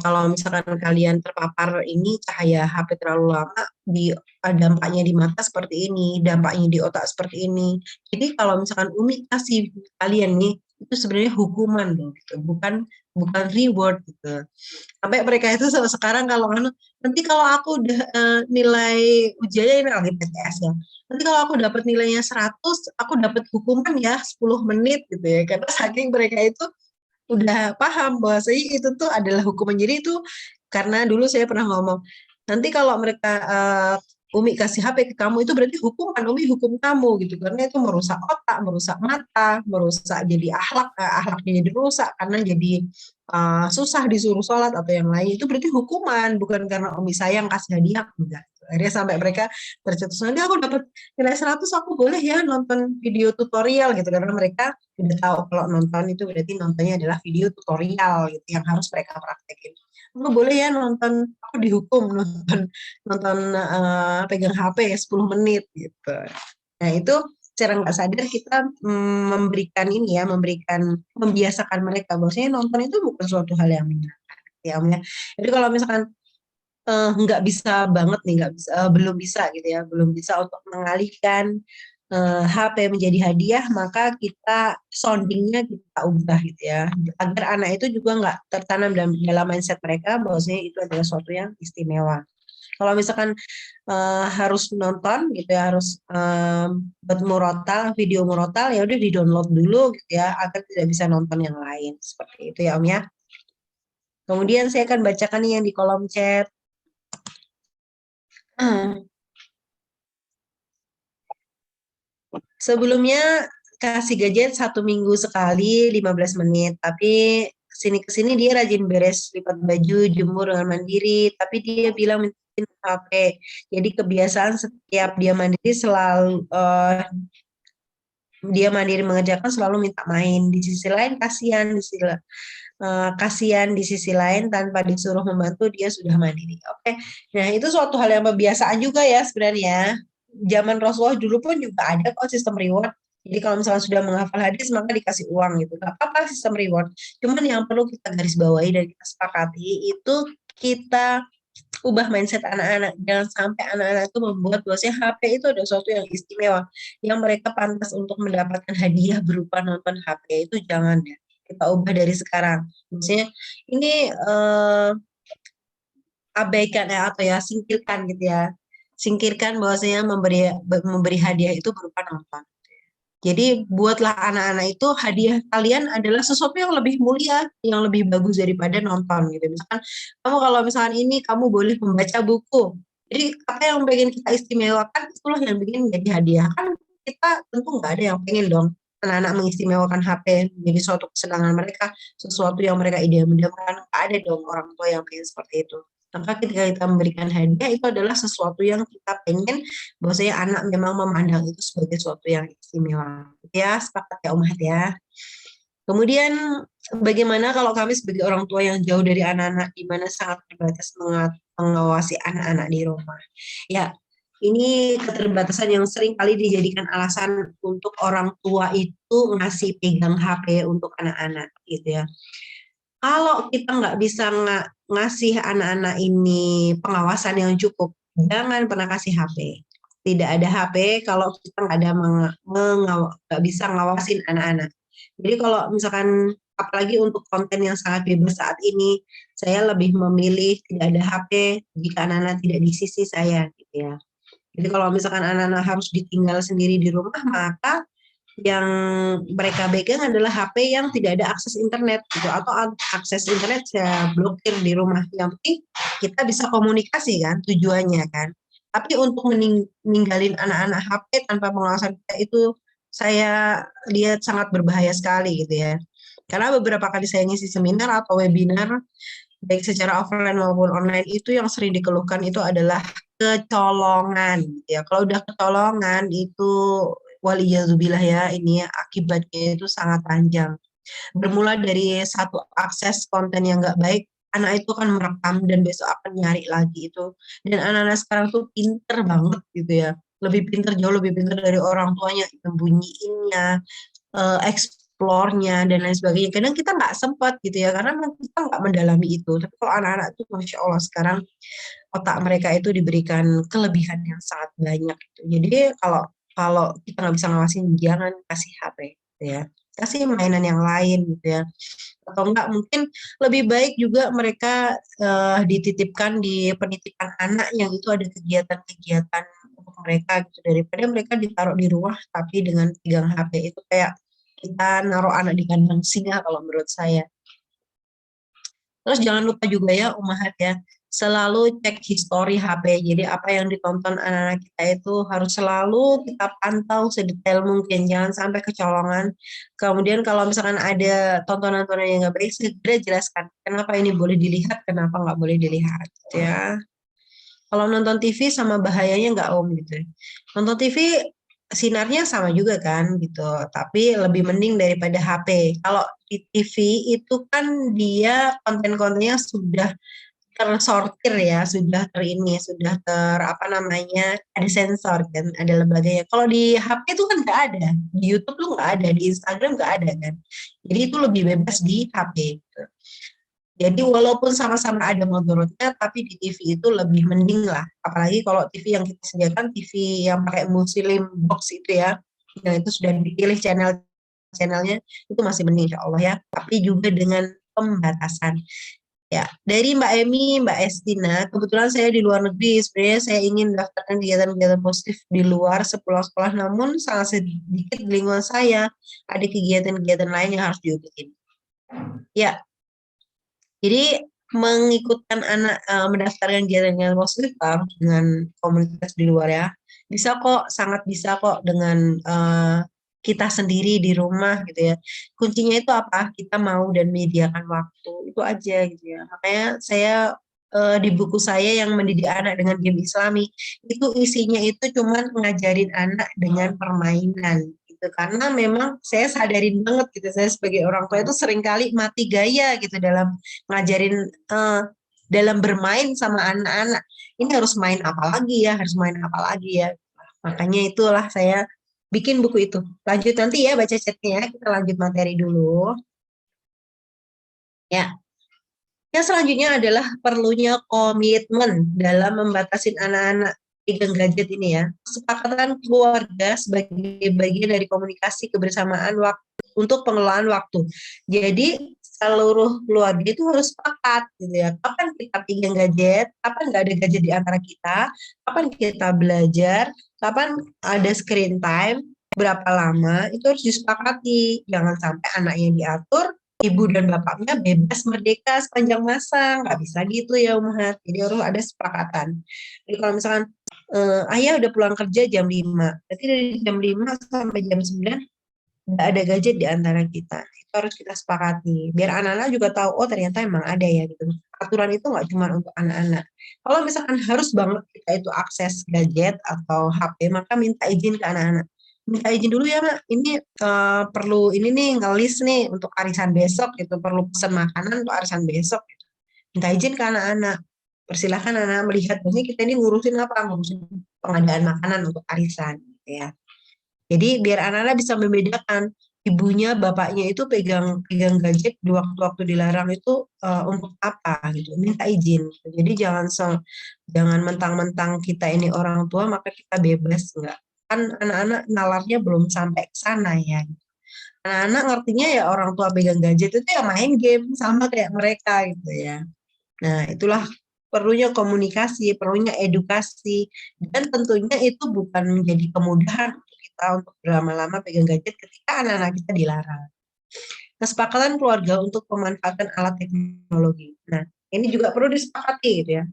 Kalau misalkan kalian terpapar ini cahaya HP terlalu lama, dampaknya di mata seperti ini, dampaknya di otak seperti ini. Jadi kalau misalkan Umi kasih kalian nih, itu sebenarnya hukuman loh, gitu. bukan reward gitu. Sampai mereka itu sekarang kalau nanti kalau aku udah nilai ujiannya ini lagi PTS ya. Nanti kalau aku dapat nilainya 100, aku dapat hukuman ya 10 menit gitu ya. Karena saking mereka itu udah paham bahwa itu tuh adalah hukuman. Jadi itu karena dulu saya pernah ngomong, nanti kalau mereka Umi kasih HP ke kamu itu berarti hukuman, Umi hukum kamu gitu, karena itu merusak otak, merusak mata, merusak jadi akhlaknya jadi rusak karena jadi susah disuruh sholat atau yang lain, itu berarti hukuman, bukan karena Umi sayang kasih hadiah enggak. Akhirnya sampai mereka tercetus, nanti aku dapat nilai 100 aku boleh ya nonton video tutorial gitu, karena mereka udah tahu kalau nonton itu berarti nontonnya adalah video tutorial gitu yang harus mereka praktekin. Aku boleh ya nonton, aku dihukum nonton pegang HP 10 menit gitu. Nah itu secara nggak sadar kita memberikan ini ya, membiasakan mereka bahwasanya nonton itu bukan suatu hal yang menyenangkan ya Om ya. Jadi kalau misalkan nggak bisa banget nih, belum bisa gitu ya, belum bisa untuk mengalihkan HP menjadi hadiah, maka kita soundingnya kita ubah gitu ya, agar anak itu juga nggak tertanam dalam mindset mereka bahwasanya itu adalah sesuatu yang istimewa. Kalau misalkan harus nonton gitu ya, harus buat murotal, video murotal, ya udah di-download dulu gitu ya, agar tidak bisa nonton yang lain. Seperti itu ya Om ya. Kemudian saya akan bacakan nih yang di kolom chat. Sebelumnya kasih gadget 1 minggu sekali 15 menit, tapi kesini dia rajin beres lipat baju, jemur dengan mandiri, tapi dia bilang minta HP. Jadi kebiasaan setiap dia mandiri selalu dia mandiri mengerjakan selalu minta main. Di sisi lain kasihan, di sisi lain tanpa disuruh membantu dia sudah mandiri. Oke. Nah, itu suatu hal yang kebiasaan juga ya sebenarnya. Zaman Rasulullah dulu pun juga ada kok sistem reward. Jadi kalau misalnya sudah menghafal hadis maka dikasih uang gitu. Gak apa-apa sistem reward. Cuman yang perlu kita garis bawahi dan kita sepakati itu kita ubah mindset anak-anak. Jangan sampai anak-anak itu membuat bahwasanya HP itu ada sesuatu yang istimewa. Yang mereka pantas untuk mendapatkan hadiah berupa nonton HP itu jangan ya. Kita ubah dari sekarang. Maksudnya ini abaikan ya atau ya singkirkan gitu ya. Singkirkan bahwasanya memberi hadiah itu berupa nonton. Jadi buatlah anak-anak itu hadiah kalian adalah sesuatu yang lebih mulia, yang lebih bagus daripada nonton gitu. Misalkan kamu kalau misalkan ini kamu boleh membaca buku. Jadi apa yang pengen kita istimewakan itulah yang bikin jadi hadiah. Kan kita tentu nggak ada yang pengen dong anak-anak mengistimewakan HP menjadi suatu kesenangan mereka, sesuatu yang mereka idam-idamkan. Nggak ada dong orang tua yang pengen seperti itu. Maka ketika kita memberikan hadiah itu adalah sesuatu yang kita pengen bahwasanya anak memang memandang itu sebagai sesuatu yang istimewa. Ya, sepakat ya Umat ya. Kemudian bagaimana kalau kami sebagai orang tua yang jauh dari anak-anak, di mana sangat terbatas mengawasi anak-anak di rumah. Ya, ini keterbatasan yang sering kali dijadikan alasan untuk orang tua itu ngasih pegang HP untuk anak-anak gitu ya. Kalau kita nggak bisa ngasih anak-anak ini pengawasan yang cukup, jangan pernah kasih HP. Tidak ada HP kalau kita nggak ada nggak bisa ngawasin anak-anak. Jadi kalau misalkan apalagi untuk konten yang sangat bebas saat ini, saya lebih memilih tidak ada HP jika anak-anak tidak di sisi saya, gitu ya. Jadi kalau misalkan anak-anak harus ditinggal sendiri di rumah, maka yang mereka pegang adalah HP yang tidak ada akses internet gitu, atau akses internet saya blokir di rumah. Yang penting kita bisa komunikasi kan tujuannya kan. Tapi untuk meninggalin anak-anak HP tanpa pengawasan kita itu saya lihat sangat berbahaya sekali gitu ya. Karena beberapa kali saya ngisi seminar atau webinar baik secara offline maupun online itu yang sering dikeluhkan itu adalah kecolongan ya. Kalau udah kecolongan itu waliyazubillah ya, ini akibatnya itu sangat panjang. Bermula dari satu akses konten yang nggak baik, anak itu akan merekam dan besok akan nyari lagi itu. Dan anak-anak sekarang tuh pinter banget gitu ya. Lebih pinter, jauh lebih pinter dari orang tuanya, membunyiinnya, explore-nya dan lain sebagainya. Kadang kita nggak sempat gitu ya, karena kita nggak mendalami itu. Tapi kalau anak-anak itu Masya Allah sekarang otak mereka itu diberikan kelebihan yang sangat banyak. Gitu. Jadi kalau kita nggak bisa ngawasin, jangan kasih HP gitu ya. Kasih mainan yang lain gitu ya. Atau enggak mungkin lebih baik juga mereka dititipkan di penitipan anak yang itu ada kegiatan-kegiatan untuk mereka gitu, daripada mereka ditaruh di rumah tapi dengan pegang HP itu kayak kita naruh anak di kandang singa kalau menurut saya. Terus jangan lupa juga ya Umahat ya, selalu cek histori HP. Jadi apa yang ditonton anak-anak kita itu harus selalu kita pantau sedetail mungkin, jangan sampai kecolongan. Kemudian kalau misalkan ada tontonan-tontonan yang nggak baik, segera jelaskan kenapa ini boleh dilihat, kenapa nggak boleh dilihat gitu ya. Kalau nonton TV sama bahayanya nggak Om gitu. Nonton TV sinarnya sama juga kan gitu, tapi lebih mending daripada HP. Kalau di TV itu kan dia konten-kontennya sudah tersortir ya, sudah apa namanya, ada sensor kan, ada lembaganya. Kalau di HP itu kan nggak ada, di YouTube tuh nggak ada, di Instagram nggak ada kan. Jadi itu lebih bebas di HP. Gitu. Jadi walaupun sama-sama ada mudaratnya, tapi di TV itu lebih mending lah. Apalagi kalau TV yang kita sediakan, TV yang pakai Muslim box itu ya, yang itu sudah dipilih channelnya, itu masih mending insya Allah ya. Tapi juga dengan pembatasan. Ya, dari Mbak Emi, Mbak Estina, kebetulan saya di luar negeri, sebenarnya saya ingin daftarkan kegiatan-kegiatan positif di luar sekolah-sekolah, namun sangat sedikit di lingkungan saya ada kegiatan-kegiatan lain yang harus diikuti. Ya, jadi mengikutkan anak mendaftarkan kegiatan positif dengan komunitas di luar ya, bisa kok, sangat bisa kok dengan kita sendiri di rumah gitu ya. Kuncinya itu apa? Kita mau dan menyediakan waktu, itu aja gitu ya. Makanya saya di buku saya yang mendidik anak dengan game Islami, itu isinya itu cuman ngajarin anak dengan permainan gitu. Karena memang saya sadarin banget gitu, saya sebagai orang tua itu seringkali mati gaya gitu dalam ngajarin, dalam bermain sama anak-anak. Ini harus main apa lagi ya, harus main apa lagi ya. Makanya itulah saya bikin buku itu. Lanjut nanti ya baca chatnya ya, kita lanjut materi dulu. Ya. Yang selanjutnya adalah perlunya komitmen dalam membatasi anak-anak pegang gadget ini ya. Kesepakatan keluarga sebagai bagian dari komunikasi kebersamaan untuk pengelolaan waktu. Jadi seluruh keluarga itu harus sepakat gitu ya. Kapan kita pegang gadget, kapan nggak ada gadget di antara kita, kapan kita belajar, kapan ada screen time, berapa lama itu harus disepakati. Jangan sampai anaknya diatur, ibu dan bapaknya bebas merdeka sepanjang masa. Nggak bisa gitu ya Ummahat. Jadi harus ada sepakatan. Jadi kalau misalkan ayah udah pulang kerja jam 5, berarti dari jam 5 sampai jam 9 nggak ada gadget di antara kita. Itu harus kita sepakati. Biar anak-anak juga tahu, oh ternyata emang ada ya gitu. Aturan itu nggak cuma untuk anak-anak. Kalau misalkan harus banget kita itu akses gadget atau HP, maka minta izin ke anak-anak. Minta izin dulu ya Mak, ini perlu ini nih ngelis nih untuk arisan besok gitu, perlu pesan makanan untuk arisan besok. Gitu. Minta izin ke anak-anak. Persilahkan anak-anak melihat, maksudnya kita ini ngurusin apa? Ngurusin pengadaan makanan untuk arisan gitu ya. Jadi biar anak-anak bisa membedakan ibunya, bapaknya itu pegang gadget di waktu-waktu dilarang itu untuk apa gitu, minta izin. Jadi jangan mentang-mentang kita ini orang tua maka kita bebas, enggak. Kan anak-anak nalarnya belum sampai ke sana ya. Anak-anak ngertinya ya orang tua pegang gadget itu ya main game sama kayak mereka gitu ya. Nah, itulah perlunya komunikasi, perlunya edukasi, dan tentunya itu bukan menjadi kemudahan untuk kita untuk berlama-lama pegang gadget ketika anak-anak kita dilarang. Kesepakatan keluarga untuk pemanfaatan alat teknologi. Nah, ini juga perlu disepakati gitu ya.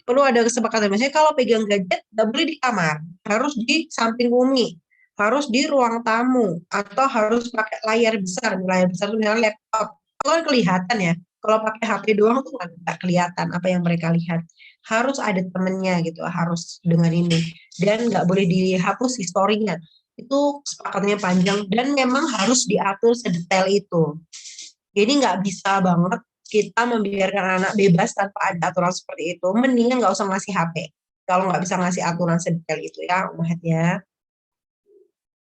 Perlu ada kesepakatan. Misalnya kalau pegang gadget, nggak boleh di kamar, harus di samping Umi, harus di ruang tamu, atau harus pakai layar besar itu misalnya laptop. Itu kan kelihatan ya. Kalau pakai HP doang tuh nggak kelihatan apa yang mereka lihat. Harus ada temennya gitu, harus dengan ini. Dan nggak boleh dihapus historinya. Itu kesepakatannya panjang dan memang harus diatur sedetail itu. Jadi nggak bisa banget kita membiarkan anak bebas tanpa ada aturan seperti itu. Mendingan nggak usah ngasih HP. Kalau nggak bisa ngasih aturan sedetail itu ya, Ummahat ya.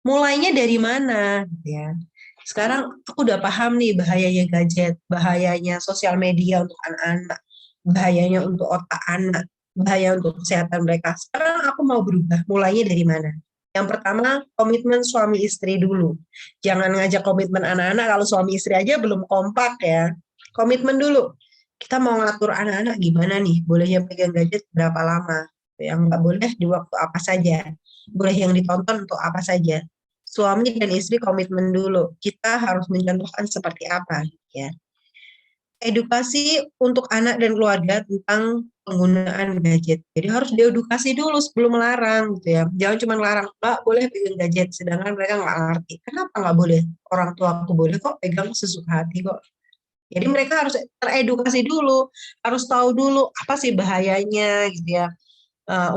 Mulainya dari mana? Ya. Sekarang aku udah paham nih bahayanya gadget, bahayanya sosial media untuk anak-anak, bahayanya untuk otak anak, bahaya untuk kesehatan mereka. Sekarang aku mau berubah. Mulainya dari mana? Yang pertama, komitmen suami istri dulu. Jangan ngajak komitmen anak-anak kalau suami istri aja belum kompak ya. Komitmen dulu. Kita mau ngatur anak-anak gimana nih? Bolehnya pegang gadget berapa lama? Yang nggak boleh di waktu apa saja. Boleh yang ditonton untuk apa saja. Suami dan istri komitmen dulu. Kita harus mencontohkan seperti apa ya. Edukasi untuk anak dan keluarga tentang penggunaan gadget. Jadi harus diedukasi dulu sebelum melarang gitu ya. Jangan cuma larang, Mbak boleh pegang gadget, sedangkan mereka nggak ngerti. Kenapa nggak boleh? Orang tua aku boleh kok pegang sesuka hati kok. Jadi mereka harus teredukasi dulu, harus tahu dulu apa sih bahayanya gitu ya.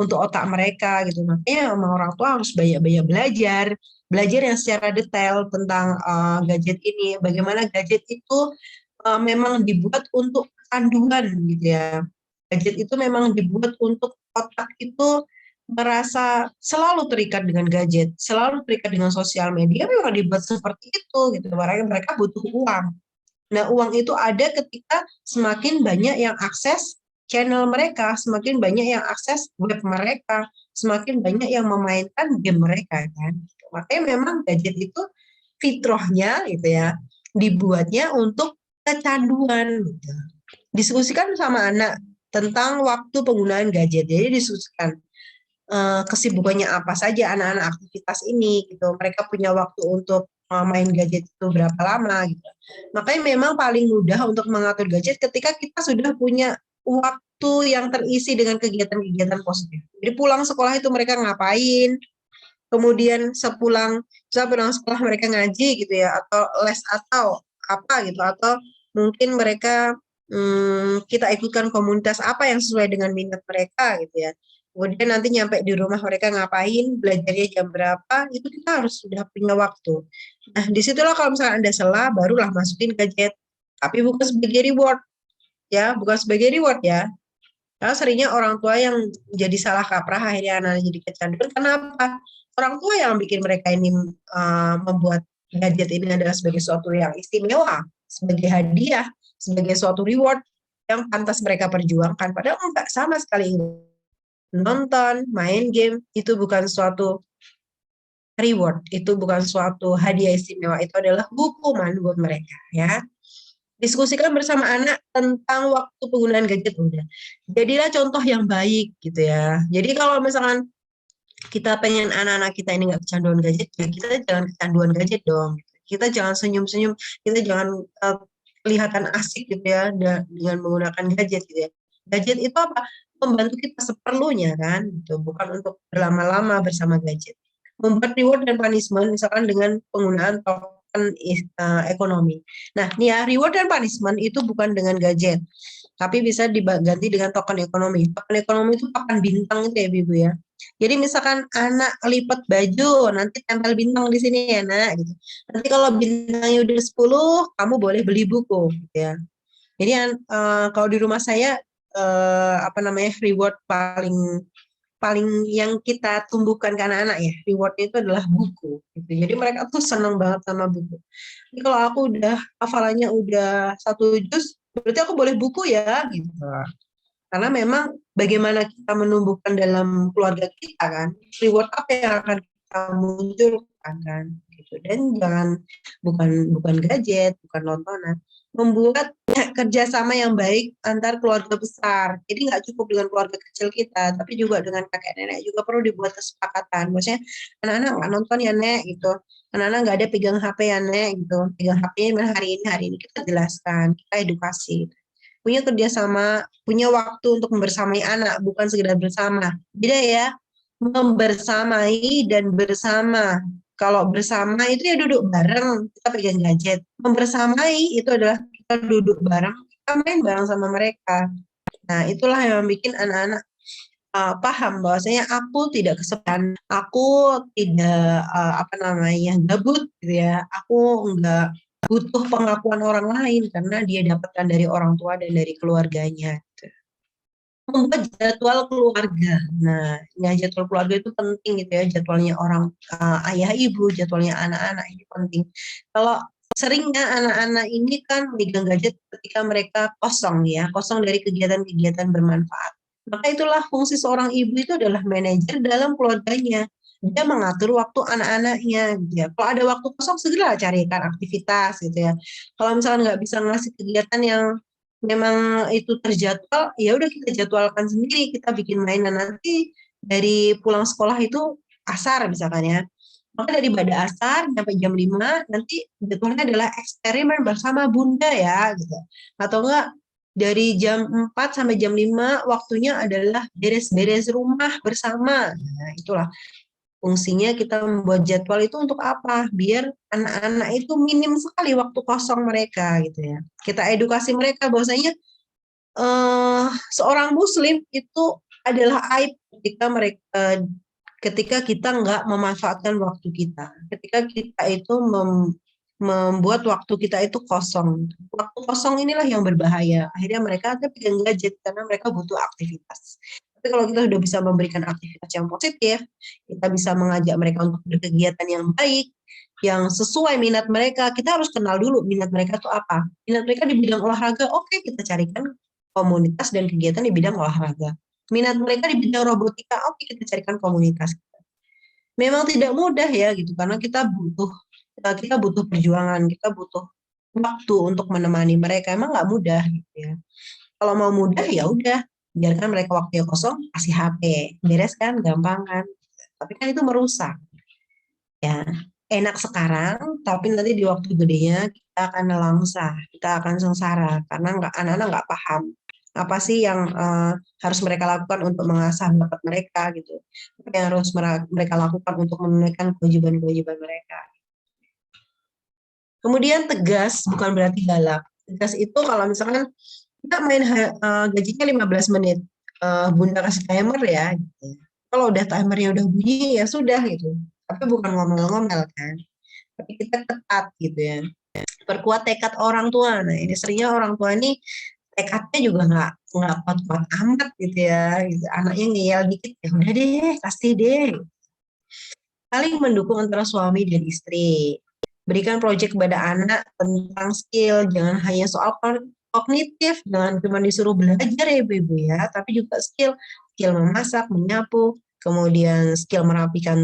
Untuk otak mereka gitu. Makanya orang tua harus banyak-banyak belajar yang secara detail tentang gadget ini. Bagaimana gadget itu memang dibuat untuk kecanduan gitu ya. Gadget itu memang dibuat untuk otak itu merasa selalu terikat dengan gadget, selalu terikat dengan sosial media, memang dibuat seperti itu gitu. Mereka butuh uang. Nah, uang itu ada ketika semakin banyak yang akses channel mereka, semakin banyak yang akses web mereka, semakin banyak yang memainkan game mereka kan. Makanya memang gadget itu fitrahnya gitu ya, dibuatnya untuk kecanduan gitu. Diskusikan sama anak tentang waktu penggunaan gadget. Jadi diskusikan kesibukannya apa saja anak-anak aktivitas ini gitu. Mereka punya waktu untuk main gadget itu berapa lama gitu. Makanya memang paling mudah untuk mengatur gadget ketika kita sudah punya waktu yang terisi dengan kegiatan-kegiatan positif. Jadi pulang sekolah itu mereka ngapain, kemudian pulang sekolah mereka ngaji gitu ya, atau les atau apa gitu, atau mungkin mereka kita ikutkan komunitas apa yang sesuai dengan minat mereka gitu ya. Kemudian nanti nyampe di rumah mereka ngapain, belajarnya jam berapa, itu kita harus sudah punya waktu. Nah, disitulah kalau misalnya Anda salah, barulah masukin gadget. Tapi bukan sebagai reward. Ya, bukan sebagai reward ya. Karena seringnya orang tua yang jadi salah kaprah, akhirnya anak jadi kecanduan. Kenapa? Orang tua yang bikin mereka ini membuat gadget ini adalah sebagai sesuatu yang istimewa, sebagai hadiah, sebagai suatu reward yang pantas mereka perjuangkan. Padahal enggak, sama sekali enggak. Nonton, main game, itu bukan suatu reward, itu bukan suatu hadiah istimewa, itu adalah hukuman buat mereka ya. Diskusikan bersama anak tentang waktu penggunaan gadget udah. Jadilah contoh yang baik gitu ya. Jadi kalau misalkan kita pengen anak-anak kita ini nggak kecanduan gadget, ya kita jangan kecanduan gadget dong. Kita jangan senyum-senyum, kita jangan kelihatan asik gitu ya dengan menggunakan gadget gitu ya. Gadget itu apa? Membantu kita seperlunya kan, gitu. Bukan untuk berlama-lama bersama gadget. Membuat reward dan punishment misalkan dengan penggunaan token ekonomi. Nah, nih ya, reward dan punishment itu bukan dengan gadget, tapi bisa diganti dengan token ekonomi. Token ekonomi itu token bintang itu ya, Ibu ya. Jadi misalkan anak lipat baju, nanti tempel bintang di sini ya, Nak, gitu. Nanti kalau bintangnya udah 10, kamu boleh beli buku, gitu ya. Jadi kalau di rumah saya reward paling yang kita tumbuhkan ke anak-anak ya, rewardnya itu adalah buku. Gitu. Jadi mereka tuh senang banget sama buku. Jadi kalau aku udah hafalannya udah 1 juz, berarti aku boleh buku ya, gitu. Karena memang bagaimana kita menumbuhkan dalam keluarga kita kan, reward apa yang akan kita munculkan kan, gitu. Dan jangan bukan gadget, bukan nontonan, membuat kerjasama yang baik antar keluarga besar. Jadi nggak cukup dengan keluarga kecil kita, tapi juga dengan kakek nenek juga perlu dibuat kesepakatan. Maksudnya anak-anak nggak nonton ya, Nek, gitu. Anak-anak nggak ada pegang HP ya, Nek, gitu. Pegang HP-nya hari ini kita jelaskan, kita edukasi. Punya kerjasama, punya waktu untuk membersamai anak, bukan sekedar bersama. Beda ya, membersamai dan bersama. Kalau bersama itu ya duduk bareng, kita pegang gadget. Membersamai itu adalah kita duduk bareng, kita main bareng sama mereka. Nah, itulah yang bikin anak-anak paham bahwasanya aku tidak kesepian, aku tidak gabut gitu ya. Aku enggak butuh pengakuan orang lain karena dia dapatkan dari orang tua dan dari keluarganya. Gitu. Membuat jadwal keluarga. Nah, jadwal keluarga itu penting gitu ya, jadwalnya orang ayah ibu, jadwalnya anak-anak ini penting. Kalau seringnya anak-anak ini kan megang gadget ketika mereka kosong dari kegiatan-kegiatan bermanfaat. Maka itulah fungsi seorang ibu itu adalah manajer dalam keluarganya. Dia mengatur waktu anak-anaknya. Ya. Kalau ada waktu kosong, segera carikan aktivitas gitu ya. Kalau misalnya nggak bisa ngasih kegiatan yang memang itu terjadwal, ya udah kita jadwalkan sendiri, kita bikin mainan. Nanti dari pulang sekolah itu asar misalkan ya. Maka dari pada asar sampai jam 5, nanti jadwalnya adalah eksperimen bersama bunda ya gitu. Atau enggak dari jam 4 sampai jam 5 waktunya adalah beres-beres rumah bersama. Nah, itulah fungsinya kita membuat jadwal itu untuk apa? Biar anak-anak itu minim sekali waktu kosong mereka gitu ya. Kita edukasi mereka bahwasanya seorang muslim itu adalah aib ketika kita nggak memanfaatkan waktu kita. Ketika kita itu membuat waktu kita itu kosong. Waktu kosong inilah yang berbahaya. Akhirnya mereka pegang gadget karena mereka butuh aktivitas. Tapi kalau kita sudah bisa memberikan aktivitas yang positif, kita bisa mengajak mereka untuk berkegiatan yang baik, yang sesuai minat mereka. Kita harus kenal dulu minat mereka itu apa. Minat mereka di bidang olahraga, oke, kita carikan komunitas dan kegiatan di bidang olahraga. Minat mereka di bidang robotika, oke, kita carikan komunitas. Memang tidak mudah ya gitu, karena kita butuh perjuangan, kita butuh waktu untuk menemani mereka. Emang nggak mudah gitu ya. Kalau mau mudah ya udah, biarkan mereka waktunya kosong, kasih HP, beres kan, gampang kan. Tapi kan itu merusak. Ya, enak sekarang, tapi nanti di waktu gedenya kita akan nelangsa, kita akan sengsara karena anak-anak nggak paham apa sih yang harus mereka lakukan untuk mengasah bakat mereka gitu. Apa yang harus mereka lakukan untuk menunaikan kewajiban-kewajiban mereka. Kemudian tegas bukan berarti galak. Tegas itu kalau misalkan kita main gajinya 15 menit, bunda kasih timer ya. Gitu. Kalau udah timernya udah bunyi ya sudah gitu. Tapi bukan ngomel-ngomel kan. Tapi kita ketat gitu ya. Perkuat tekad orang tua. Nah ini seringnya orang tua ini tekadnya juga nggak kuat-kuat amat gitu ya. Gitu. Anaknya ngeyel dikit ya udah deh, kasih deh. Saling mendukung antara suami dan istri. Berikan proyek kepada anak tentang skill, jangan hanya soal kognitif, jangan cuma disuruh belajar ya Ibu ya, tapi juga skill memasak, menyapu, kemudian skill merapikan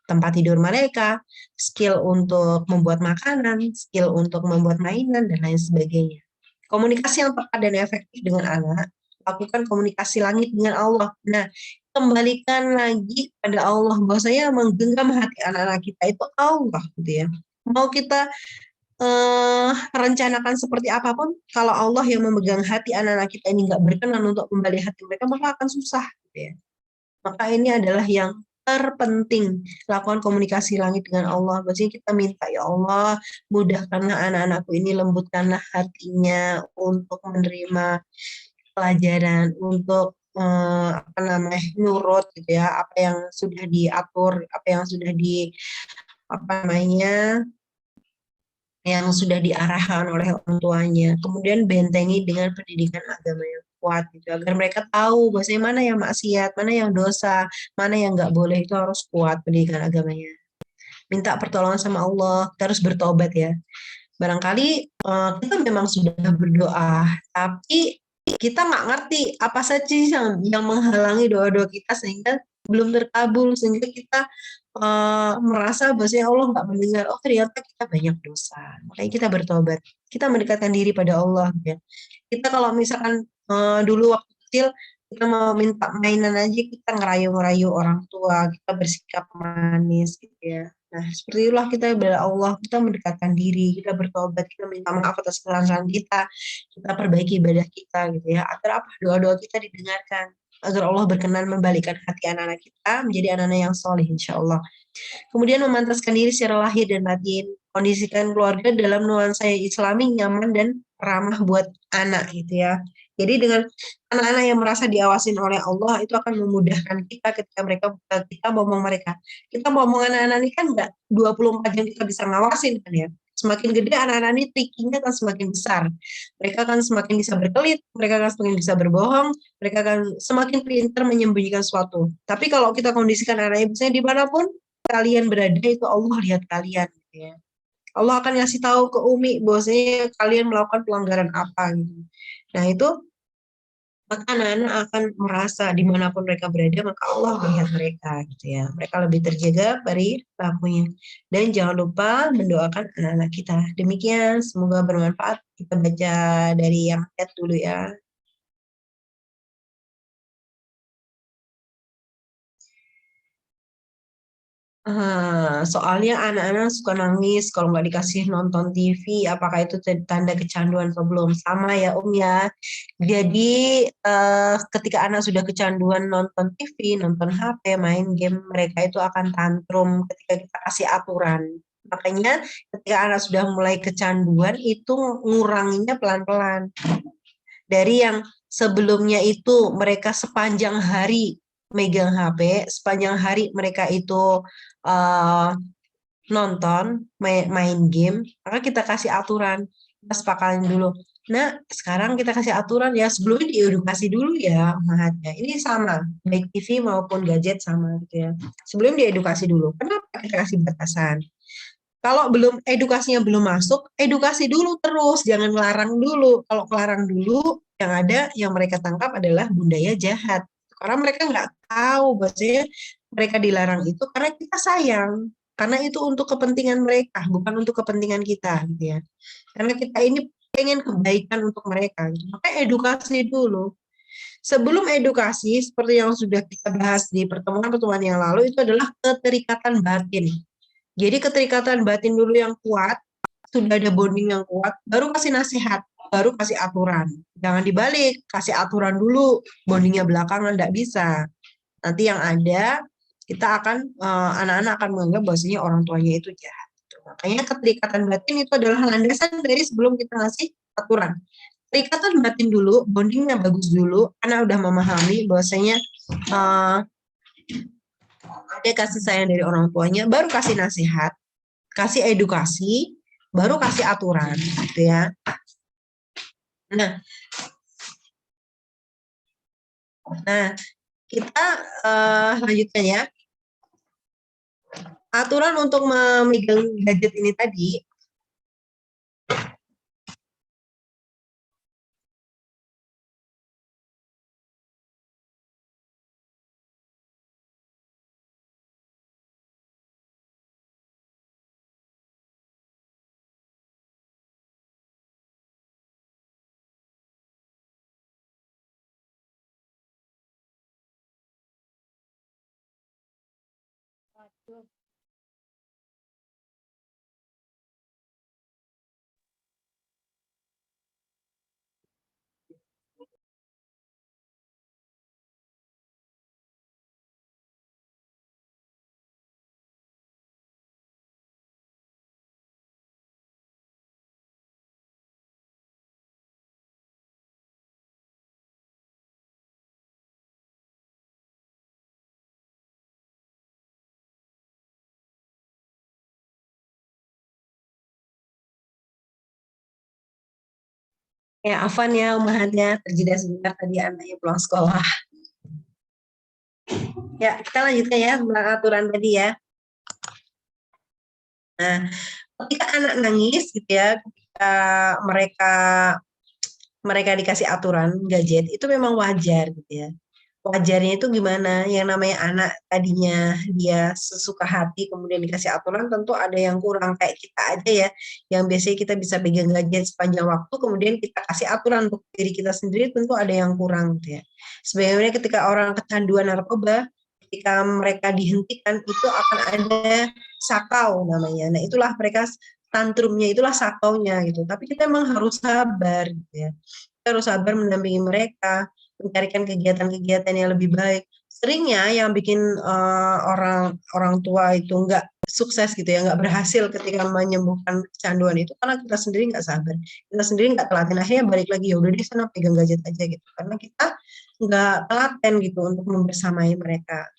tempat tidur mereka, skill untuk membuat makanan, skill untuk membuat mainan, dan lain sebagainya. Komunikasi yang tepat dan efektif dengan anak lakukan komunikasi langit dengan Allah. Nah, kembalikan lagi pada Allah, bahwasanya menggenggam hati anak-anak kita itu Allah gitu ya. Mau kita rencanakan seperti apapun, kalau Allah yang memegang hati anak-anak kita ini nggak berkenan untuk kembali hati mereka, maka akan susah gitu ya. Maka ini adalah yang terpenting, lakukan komunikasi langit dengan Allah. Maksudnya kita minta, ya Allah, mudahkanlah anak-anakku ini, lembutkanlah hatinya untuk menerima pelajaran, untuk apa namanya, nurut gitu ya, apa yang sudah diatur, apa yang sudah di apa namanya, yang sudah diarahkan oleh orang tuanya. Kemudian bentengi dengan pendidikan agama yang kuat gitu, agar mereka tahu bahwasanya mana yang maksiat, mana yang dosa, mana yang nggak boleh, itu harus kuat pendidikan agamanya. Minta pertolongan sama Allah, kita harus bertobat ya. Barangkali kita memang sudah berdoa, tapi kita nggak ngerti apa saja yang menghalangi doa-doa kita sehingga belum terkabul, sehingga kita merasa bahwasanya Allah nggak mendengar. Oh, ternyata kita banyak dosa. Makanya kita bertobat, kita mendekatkan diri pada Allah ya. Kita kalau misalkan dulu waktu kecil kita mau minta mainan aja, kita ngerayu-ngerayu orang tua, kita bersikap manis gitu ya. Nah, seperti itulah kita kepada Allah, kita mendekatkan diri, kita bertobat, kita minta maaf atas kesalahan kita perbaiki ibadah kita gitu ya, agar apa? Doa-doa kita didengarkan, agar Allah berkenan membalikkan hati anak-anak kita menjadi anak-anak yang soleh insya Allah. Kemudian memantaskan diri secara lahir dan batin, kondisikan keluarga dalam nuansa yang islami, nyaman dan ramah buat anak gitu ya. Jadi dengan anak-anak yang merasa diawasin oleh Allah, itu akan memudahkan kita ketika kita ngomong mereka. Kita ngomong anak-anak ini kan enggak 24 jam kita bisa ngawasin kan ya. Semakin gede anak-anak ini trikingnya akan semakin besar. Mereka akan semakin bisa berkelit, mereka akan semakin bisa berbohong, mereka akan semakin pintar menyembunyikan sesuatu. Tapi kalau kita kondisikan anak-anak, misalnya dimanapun kalian berada, itu Allah lihat kalian gitu ya. Allah akan ngasih tahu ke Umi bahwasanya kalian melakukan pelanggaran apa gitu. Nah, itu maka anak-anak akan merasa dimanapun mereka berada, maka Allah melihat mereka gitu ya. Mereka lebih terjaga dari pelakunya. Dan jangan lupa mendoakan anak-anak kita. Demikian, semoga bermanfaat. Kita baca dari yang ayat dulu ya. Soalnya anak-anak suka nangis kalau nggak dikasih nonton TV, apakah itu tanda kecanduan atau belum? Sama ya ya. Jadi ketika anak sudah kecanduan nonton TV, nonton HP, main game, mereka itu akan tantrum ketika kita kasih aturan. Makanya ketika anak sudah mulai kecanduan, itu nguranginya pelan-pelan. Dari yang sebelumnya itu mereka sepanjang hari megang HP, sepanjang hari mereka itu nonton, main game, maka kita kasih aturan, kita sepakatin dulu. Nah, sekarang kita kasih aturan ya, sebelumnya diedukasi dulu ya, Mahatnya. Ini sama, baik TV maupun gadget sama gitu ya. Sebelum diedukasi dulu. Kenapa kita kasih batasan? Kalau edukasinya belum masuk, edukasi dulu terus, jangan melarang dulu. Kalau melarang dulu, yang ada yang mereka tangkap adalah budaya jahat. Karena mereka nggak tahu bahwasanya mereka dilarang itu karena kita sayang. Karena itu untuk kepentingan mereka, bukan untuk kepentingan kita, gitu ya. Karena kita ini pengen kebaikan untuk mereka. Maka edukasi dulu. Sebelum edukasi, seperti yang sudah kita bahas di pertemuan-pertemuan yang lalu, itu adalah keterikatan batin. Jadi keterikatan batin dulu yang kuat, sudah ada bonding yang kuat, baru kasih nasihat, baru kasih aturan. Jangan dibalik, kasih aturan dulu, bondingnya belakangan, tidak bisa. Nanti yang ada, kita akan, anak-anak akan menganggap bahwasanya orang tuanya itu jahat. Makanya keterikatan batin itu adalah landasan dari sebelum kita ngasih aturan. Keterikatan batin dulu, bondingnya bagus dulu, anak udah memahami bahwasanya ada kasih sayang dari orang tuanya, baru kasih nasihat, kasih edukasi, baru kasih aturan, gitu ya. Nah, kita lanjutkan ya. Aturan untuk memegang gadget ini tadi, Ya, Afan ya, umahannya terjeda sebentar tadi anaknya pulang sekolah. Ya, kita lanjutkan ya tentang aturan tadi ya. Nah, ketika anak nangis gitu ya, ketika mereka dikasih aturan gadget itu memang wajar gitu ya. Wajarnya itu gimana? Yang namanya anak tadinya dia sesuka hati kemudian dikasih aturan, tentu ada yang kurang. Kayak kita aja ya, yang biasanya kita bisa pegang gadget sepanjang waktu kemudian kita kasih aturan untuk diri kita sendiri, tentu ada yang kurang gitu ya. Sebenarnya ketika orang kecanduan narkoba, ketika mereka dihentikan itu akan ada sakau namanya. Nah, itulah mereka tantrumnya, itulah sakaunya gitu. Tapi kita memang harus sabar gitu ya. Kita harus sabar mendampingi mereka, mencarikan kegiatan-kegiatan yang lebih baik. Seringnya yang bikin orang tua itu nggak sukses gitu ya, nggak berhasil ketika menyembuhkan kecanduan itu karena kita sendiri nggak sabar, kita sendiri nggak telaten, akhirnya balik lagi ya udah di sana pegang gadget aja gitu, karena kita nggak telaten gitu untuk membersamai mereka.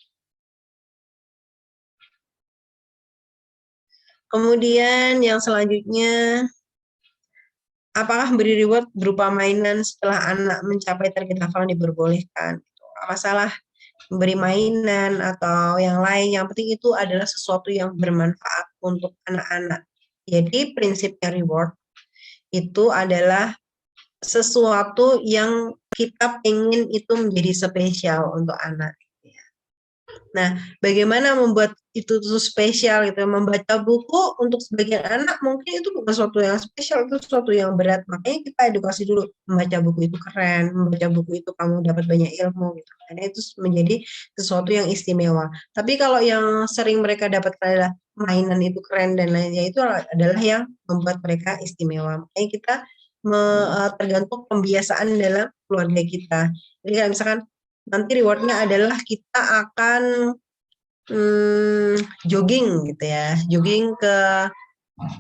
Kemudian yang selanjutnya, apakah beri reward berupa mainan setelah anak mencapai target hafalan diperbolehkan? Nggak masalah memberi mainan atau yang lain, yang penting itu adalah sesuatu yang bermanfaat untuk anak-anak. Jadi prinsipnya reward itu adalah sesuatu yang kita ingin itu menjadi spesial untuk anak. Nah, bagaimana membuat itu tuh spesial gitu? Membaca buku untuk sebagian anak mungkin itu bukan sesuatu yang spesial, itu sesuatu yang berat. Makanya kita edukasi dulu, membaca buku itu keren, membaca buku itu kamu dapat banyak ilmu gitu. Karena itu menjadi sesuatu yang istimewa. Tapi kalau yang sering mereka dapatkan adalah mainan itu keren dan lainnya, itu adalah yang membuat mereka istimewa. Makanya kita tergantung pembiasaan dalam keluarga kita. Jadi kalau misalkan nanti rewardnya adalah kita akan jogging gitu ya, jogging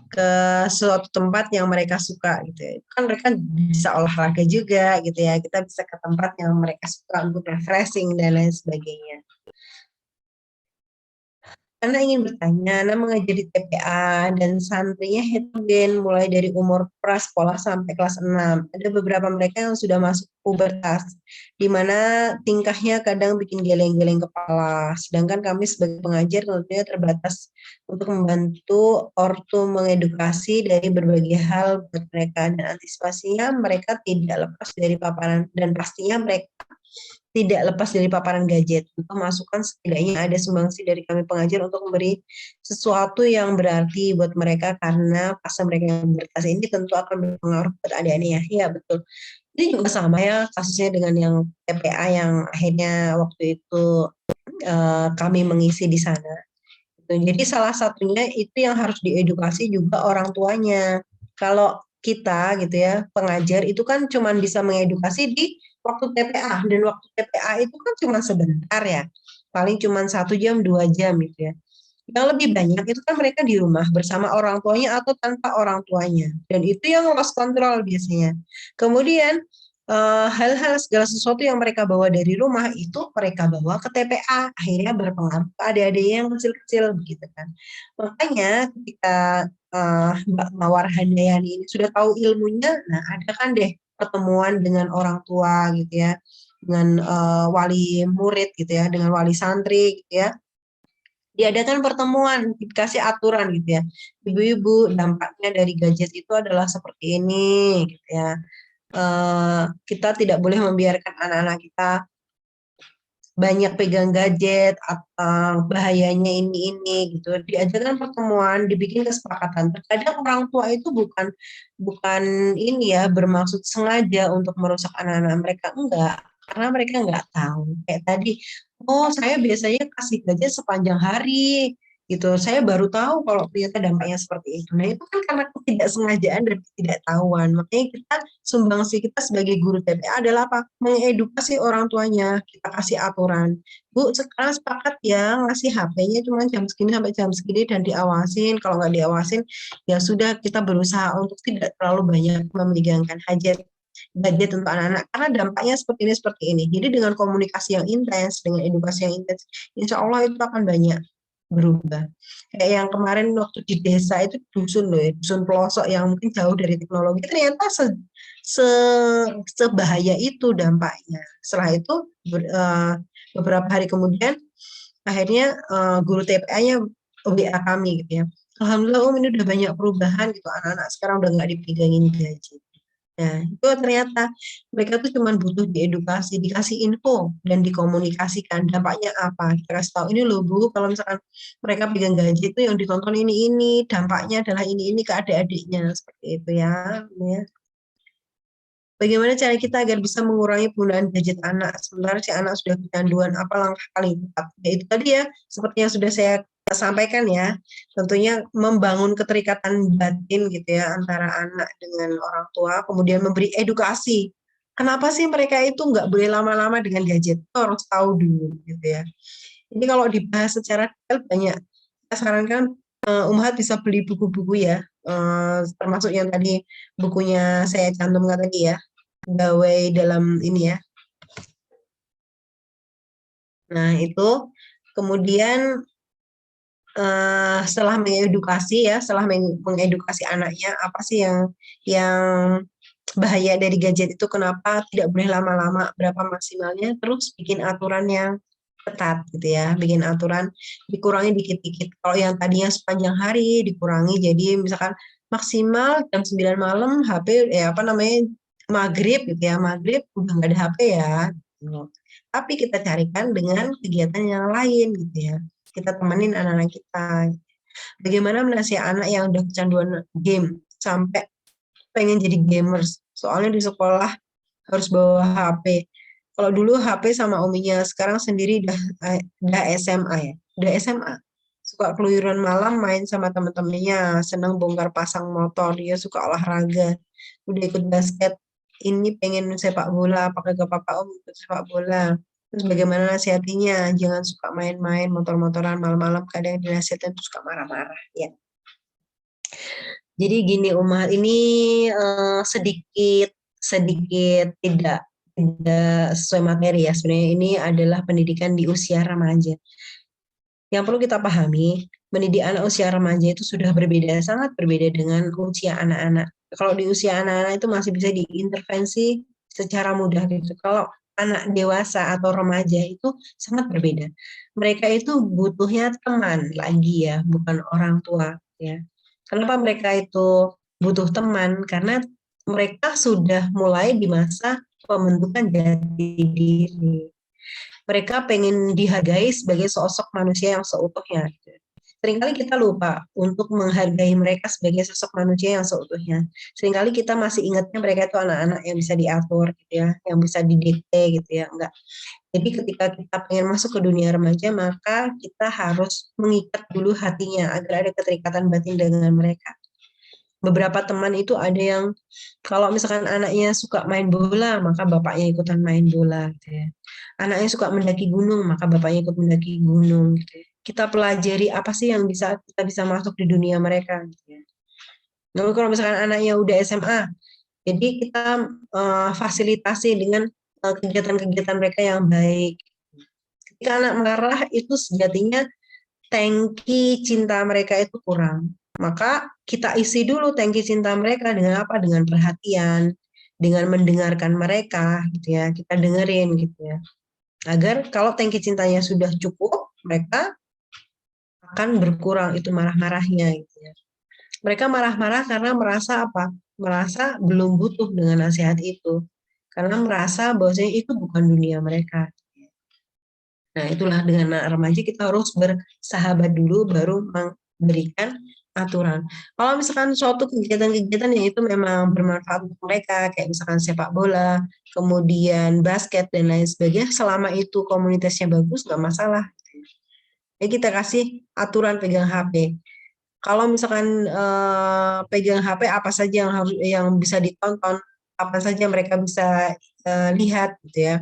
ke suatu tempat yang mereka suka gitu ya. Kan mereka bisa olahraga juga gitu ya, kita bisa ke tempat yang mereka suka untuk refreshing dan lain sebagainya. Anda ingin bertanya, Anda mengajar di TPA dan santrinya heterogen mulai dari umur prasekolah sampai kelas 6. Ada beberapa mereka yang sudah masuk pubertas, di mana tingkahnya kadang bikin geleng-geleng kepala. Sedangkan kami sebagai pengajar tentunya terbatas untuk membantu ortu mengedukasi dari berbagai hal buat mereka. Dan antisipasinya mereka tidak lepas dari paparan, dan pastinya mereka tidak lepas dari paparan gadget. Untuk masukan setidaknya ada sumbangsi dari kami pengajar untuk memberi sesuatu yang berarti buat mereka, karena fase mereka yang pubertas ini tentu akan berpengaruh buat adik-adiknya. Ya betul. Ini juga sama ya kasusnya dengan yang TPA yang akhirnya waktu itu kami mengisi di sana. Jadi salah satunya itu yang harus diedukasi juga orang tuanya. Kalau kita gitu ya pengajar itu kan cuma bisa mengedukasi di waktu TPA, dan waktu TPA itu kan cuma sebentar ya, paling cuma 1 jam 2 jam gitu ya. Yang lebih banyak itu kan mereka di rumah bersama orang tuanya atau tanpa orang tuanya, dan itu yang lost control biasanya. Kemudian hal-hal segala sesuatu yang mereka bawa dari rumah itu mereka bawa ke TPA, akhirnya berpengaruh ke adik-adik yang kecil-kecil begitu kan. Makanya ketika Mbak Mawar Handayani ini sudah tahu ilmunya, nah ada kan deh pertemuan dengan orang tua gitu ya, dengan wali murid gitu ya, dengan wali santri gitu ya. Diadakan pertemuan, dikasih aturan gitu ya. Ibu-ibu, dampaknya dari gadget itu adalah seperti ini gitu ya. Kita tidak boleh membiarkan anak-anak kita banyak pegang gadget, atau bahayanya ini gitu. Diajarkan pertemuan, dibikin kesepakatan. Terkadang orang tua itu bukan ini ya bermaksud sengaja untuk merusak anak-anak mereka, enggak. karena mereka nggak tahu. Kayak tadi, oh saya biasanya kasih gadget sepanjang hari, gitu. Saya baru tahu kalau ternyata dampaknya seperti itu. Nah itu kan karena ketidaksengajaan dan ketidaktahuan. Makanya kita sumbangsi kita sebagai guru TPA adalah apa? Mengedukasi orang tuanya. Kita kasih aturan. Bu, sekarang sepakat ya ngasih HP-nya cuma jam segini sampai jam segini dan diawasin. Kalau nggak diawasin, ya sudah kita berusaha untuk tidak terlalu banyak memegangkan gadget untuk anak-anak karena dampaknya seperti ini. Jadi dengan komunikasi yang intens, dengan edukasi yang intens, insya Allah itu akan banyak berubah. Kayak yang kemarin waktu di desa itu dusun loh ya, dusun pelosok yang mungkin jauh dari teknologi, ternyata sebahaya itu dampaknya. Setelah itu beberapa hari kemudian akhirnya guru TPA-nya WA kami gitu ya. Alhamdulillah ini udah banyak perubahan gitu, anak-anak sekarang udah nggak dipegangin gadget. Nah, itu ternyata mereka tuh cuma butuh diedukasi, dikasih info, dan dikomunikasikan dampaknya apa. Kita kasih tahu, ini loh Bu, kalau misalkan mereka pegang gadget itu yang ditonton ini, dampaknya adalah ini ke adik-adiknya, seperti itu ya. Bagaimana cara kita agar bisa mengurangi penggunaan gadget anak, sementara si anak sudah kecanduan, apa langkah paling tepat? Ya itu tadi ya, seperti yang sudah saya sampaikan ya, tentunya membangun keterikatan batin gitu ya antara anak dengan orang tua, kemudian memberi edukasi. Kenapa sih mereka itu nggak boleh lama-lama dengan gadget? Itu harus tahu dulu gitu ya. Ini kalau dibahas secara detail banyak. Saya sarankan Ummahat bisa beli buku-buku ya, termasuk yang tadi bukunya saya cantumkan tadi ya, gawai dalam ini ya. Nah itu kemudian setelah mengedukasi ya, setelah mengedukasi anaknya apa sih yang bahaya dari gadget itu, kenapa tidak boleh lama-lama, berapa maksimalnya, terus bikin aturan yang ketat gitu ya, bikin aturan dikurangi dikit-dikit. Kalau yang tadinya sepanjang hari dikurangi jadi misalkan maksimal jam 9 malam HP maghrib gitu ya, maghrib udah nggak ada HP ya. Tapi kita carikan dengan kegiatan yang lain gitu ya. Kita temenin anak-anak kita. Bagaimana menasihati anak yang udah kecanduan game sampai pengen jadi gamers. Soalnya di sekolah harus bawa HP. Kalau dulu HP sama ominya, sekarang sendiri udah SMA ya. Udah SMA. Suka keluyuran malam main sama teman-temannya, senang bongkar pasang motor, dia suka olahraga. Udah ikut basket, ini pengen sepak bola, pakai ke papa om ikut sepak bola. Terus bagaimana nasihatinya? Jangan suka main-main motor-motoran malam-malam, kadang dinasihatin terus suka marah-marah ya. Jadi gini Umar, ini sedikit tidak sesuai materi ya. Sebenarnya ini adalah pendidikan di usia remaja. Yang perlu kita pahami, mendidik anak usia remaja itu sudah berbeda, sangat berbeda dengan usia anak-anak. Kalau di usia anak-anak itu masih bisa diintervensi secara mudah gitu. Kalau anak dewasa atau remaja itu sangat berbeda. Mereka itu butuhnya teman lagi ya, bukan orang tua ya. Kenapa mereka itu butuh teman? Karena mereka sudah mulai di masa pembentukan jati diri. Mereka pengen dihargai sebagai sosok manusia yang seutuhnya. Seringkali kita lupa untuk menghargai mereka sebagai sosok manusia yang seutuhnya. Seringkali kita masih ingatnya mereka itu anak-anak yang bisa diatur gitu ya, yang bisa didikte gitu ya, enggak. Jadi ketika kita pengen masuk ke dunia remaja, maka kita harus mengikat dulu hatinya agar ada keterikatan batin dengan mereka. Beberapa teman itu ada yang kalau misalkan anaknya suka main bola, maka bapaknya ikutan main bola gitu ya. Anaknya suka mendaki gunung, maka bapaknya ikut mendaki gunung gitu ya. Kita pelajari apa sih yang kita bisa masuk di dunia mereka gitu ya. Lalu kalau misalkan anaknya udah SMA, jadi kita fasilitasi dengan kegiatan-kegiatan mereka yang baik. Ketika anak marah itu sejatinya tangki cinta mereka itu kurang. Maka kita isi dulu tangki cinta mereka dengan apa? Dengan perhatian, dengan mendengarkan mereka gitu ya. Kita dengerin gitu ya. Agar kalau tangki cintanya sudah cukup, mereka akan berkurang itu marah-marahnya gitu ya. Mereka marah-marah karena merasa apa? Merasa belum butuh dengan nasihat itu. Karena merasa bahwasanya itu bukan dunia mereka. Nah, itulah dengan remaja kita harus bersahabat dulu baru memberikan aturan. Kalau misalkan suatu kegiatan-kegiatan yang itu memang bermanfaat untuk mereka, kayak misalkan sepak bola, kemudian basket dan lain sebagainya, selama itu komunitasnya bagus, nggak masalah. Ya kita kasih aturan pegang HP. Kalau misalkan pegang HP, apa saja yang bisa ditonton, apa saja mereka bisa lihat, gitu ya.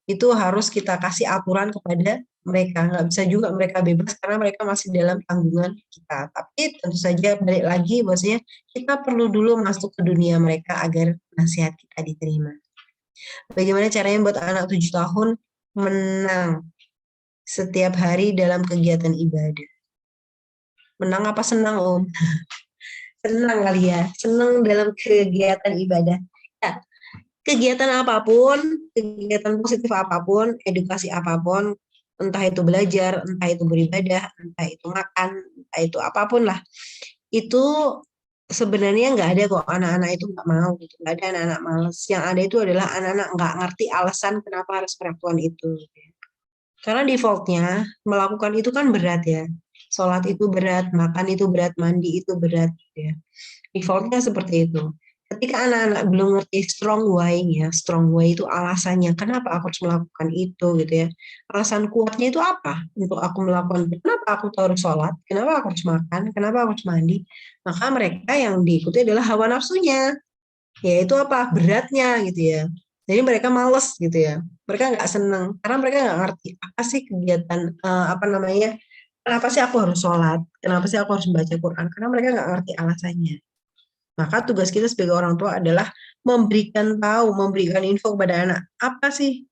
Itu harus kita kasih aturan kepada mereka. Nggak bisa juga mereka bebas karena mereka masih dalam tanggungan kita. Tapi tentu saja balik lagi, maksudnya kita perlu dulu masuk ke dunia mereka agar nasihat kita diterima. Bagaimana caranya buat anak 7 tahun menang setiap hari dalam kegiatan ibadah? Menang apa senang, Om? Senang kali ya, senang dalam kegiatan ibadah. Ya, kegiatan apapun, kegiatan positif apapun, edukasi apapun, entah itu belajar, entah itu beribadah, entah itu makan, entah itu apapun lah, itu sebenarnya nggak ada kok anak-anak itu nggak mau gitu, nggak ada anak-anak malas. Yang ada itu adalah anak-anak nggak ngerti alasan kenapa harus melakukan itu. Karena defaultnya melakukan itu kan berat ya. Sholat itu berat, makan itu berat, mandi itu berat ya. Defaultnya seperti itu. Ketika anak-anak belum ngerti strong why-nya, strong why itu alasannya, kenapa aku harus melakukan itu gitu ya. Alasan kuatnya itu apa untuk aku melakukan, kenapa aku harus sholat, kenapa aku harus makan, kenapa aku harus mandi. Maka mereka yang diikuti adalah hawa nafsunya, yaitu apa, beratnya gitu ya. Jadi mereka males gitu ya, mereka nggak seneng, karena mereka nggak ngerti apa sih kegiatan, apa namanya, kenapa sih aku harus sholat, kenapa sih aku harus membaca Quran, karena mereka nggak ngerti alasannya. Maka tugas kita sebagai orang tua adalah memberikan tahu, memberikan info kepada anak, apa sih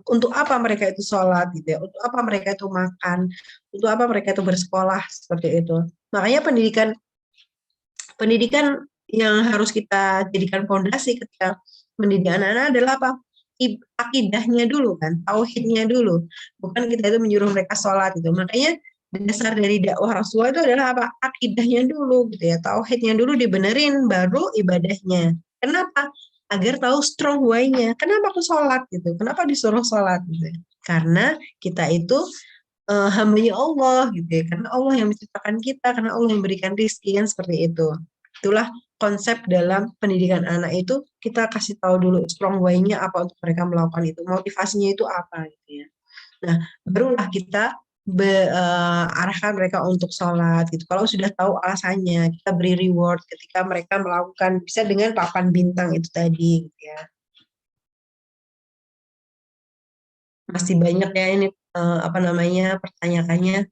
untuk apa mereka itu sholat gitu ya, untuk apa mereka itu makan, untuk apa mereka itu bersekolah, seperti itu. Makanya pendidikan yang harus kita jadikan fondasi ketika mendidik anak-anak adalah apa? Akidahnya dulu kan, tauhidnya dulu. Bukan kita itu menyuruh mereka sholat gitu. Makanya dasar dari dakwah Rasulullah itu adalah apa? Akidahnya dulu gitu ya, tauhidnya dulu dibenerin, baru ibadahnya. Kenapa? Agar tahu strong why-nya. Kenapa aku sholat gitu? Kenapa disuruh sholat gitu? Karena kita itu hambanya Allah gitu ya. Karena Allah yang menciptakan kita, karena Allah yang memberikan rezeki kan, seperti itu. Itulah konsep dalam pendidikan anak itu, kita kasih tahu dulu strong why-nya apa untuk mereka melakukan itu, motivasinya itu apa gitu ya. Nah, barulah kita arahkan mereka untuk sholat gitu. Kalau sudah tahu alasannya, kita beri reward ketika mereka melakukan, bisa dengan papan bintang itu tadi gitu ya. Masih banyak ya ini apa namanya pertanyaannya.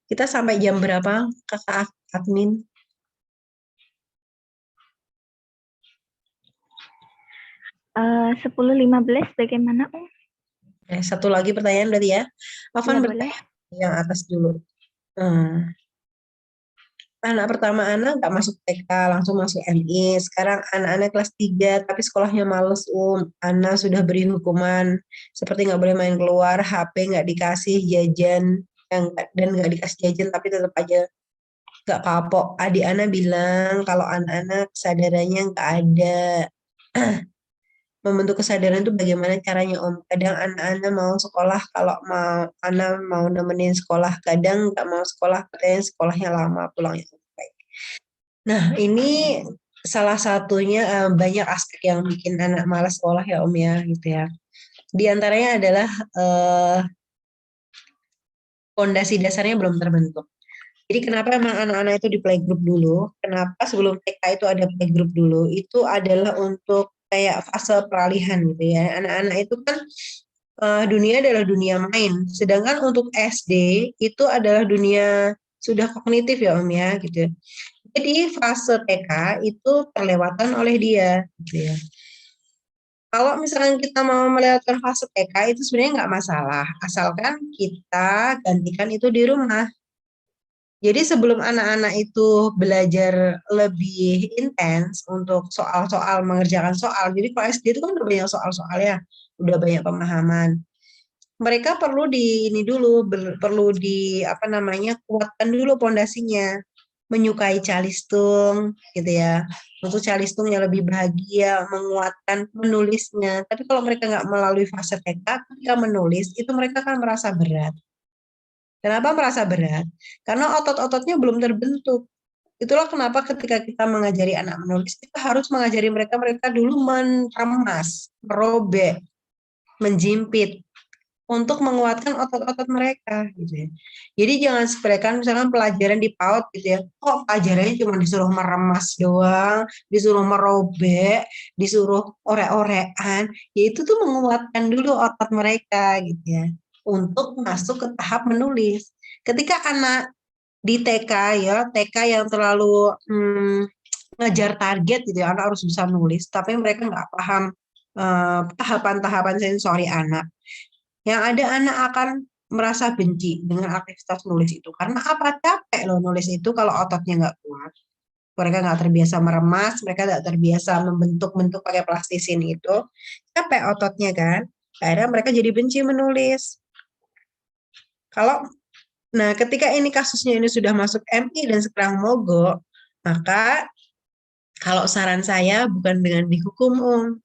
Kita sampai jam berapa, Kakak admin? 10.15 bagaimana, Om? Satu lagi pertanyaan berarti ya. Afan Ya, bertanya boleh. yang atas dulu. Anak pertama anak nggak masuk TK, langsung masuk MI. Sekarang anak-anak kelas 3, tapi sekolahnya males, Anak sudah beri hukuman, seperti nggak boleh main keluar, HP nggak dikasih, jajan, dan nggak dikasih jajan, tapi tetap aja nggak kapok. Adik anak bilang kalau anak-anak kesadarannya nggak ada. Membentuk kesadaran itu bagaimana caranya, Om? Kadang anak-anak mau sekolah, kalau anak mau nemenin sekolah, kadang nggak mau sekolah, katanya sekolahnya lama, pulangnya baik. Nah, ini salah satunya, banyak aspek yang bikin anak malas sekolah ya, Om ya, gitu ya. Di antaranya adalah fondasi dasarnya belum terbentuk. Jadi kenapa emang anak-anak itu di playgroup dulu? Kenapa sebelum TK itu ada playgroup dulu? Itu adalah untuk kayak fase peralihan gitu ya. Anak-anak itu kan dunia adalah dunia main. Sedangkan untuk SD itu adalah dunia sudah kognitif ya, Om ya, gitu. Jadi fase TK itu terlewatan oleh dia, gitu ya. Kalau misalkan kita mau melewatkan fase TK itu sebenarnya nggak masalah, asalkan kita gantikan itu di rumah. Jadi sebelum anak-anak itu belajar lebih intens untuk soal-soal, mengerjakan soal, jadi kalau SD itu kan udah banyak soal-soal ya, udah banyak pemahaman. Mereka perlu perlu apa namanya, kuatkan dulu pondasinya, menyukai calistung gitu ya, untuk calistungnya lebih bahagia, menguatkan menulisnya. Tapi kalau mereka nggak melalui fase TK, ketika menulis itu mereka kan merasa berat. Kenapa merasa berat? Karena otot-ototnya belum terbentuk. Itulah kenapa ketika kita mengajari anak menulis, kita harus mengajari mereka dulu meremas, merobek, menjimpit, untuk menguatkan otot-otot mereka gitu ya. Jadi jangan sepelekan misalkan pelajaran di PAUD gitu ya. Kok pelajarannya cuma disuruh meremas doang, disuruh merobek, disuruh orek-orekan. Ya itu tuh menguatkan dulu otot mereka gitu ya. Untuk masuk ke tahap menulis. Ketika anak di TK ya, TK yang terlalu ngejar target gitu ya, anak harus bisa nulis, tapi mereka nggak paham tahapan-tahapan sensori anak. Yang ada anak akan merasa benci dengan aktivitas nulis itu. Karena apa? Capek loh nulis itu kalau ototnya nggak kuat. Mereka nggak terbiasa meremas, mereka nggak terbiasa membentuk-bentuk pakai plastisin itu. Capek ototnya kan. Akhirnya mereka jadi benci menulis. Nah, ketika ini kasusnya ini sudah masuk MI dan sekarang mogok, maka kalau saran saya bukan dengan dihukum,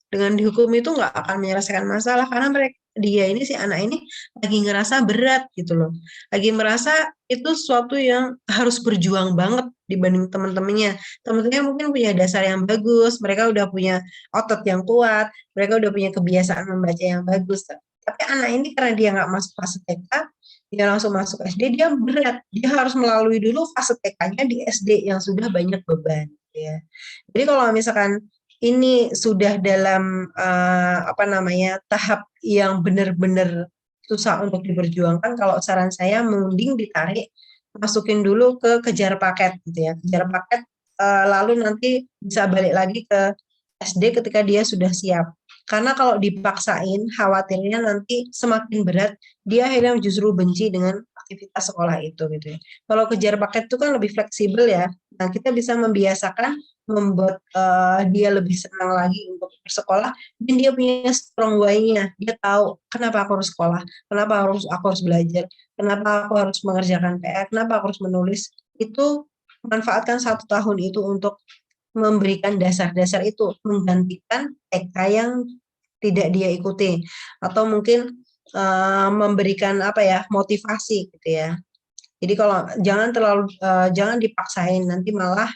dengan dihukum itu nggak akan menyelesaikan masalah karena dia ini si anak ini lagi ngerasa berat gitu loh, lagi merasa itu sesuatu yang harus berjuang banget dibanding teman-temannya. Teman-temannya mungkin punya dasar yang bagus, mereka udah punya otot yang kuat, mereka udah punya kebiasaan membaca yang bagus. Tapi anak ini karena dia nggak masuk fase TK, dia langsung masuk SD, dia berat, dia harus melalui dulu fase TK-nya di SD yang sudah banyak beban. Ya. Jadi kalau misalkan ini sudah dalam tahap yang benar-benar susah untuk diperjuangkan, kalau saran saya mending ditarik, masukin dulu ke kejar paket gitu ya, kejar paket, lalu nanti bisa balik lagi ke SD ketika dia sudah siap. Karena kalau dipaksain, khawatirnya nanti semakin berat, dia akhirnya justru benci dengan aktivitas sekolah itu gitu ya. Kalau kejar paket itu kan lebih fleksibel ya. Nah, kita bisa membiasakan membuat dia lebih senang lagi untuk bersekolah dan dia punya strong why-nya. Dia tahu kenapa aku harus sekolah, kenapa aku harus belajar, kenapa aku harus mengerjakan PR, kenapa aku harus menulis. Itu manfaatkan 1 tahun itu untuk memberikan dasar-dasar itu, menggantikan TK yang tidak dia ikuti atau mungkin memberikan motivasi gitu ya. Jadi kalau jangan dipaksain, nanti malah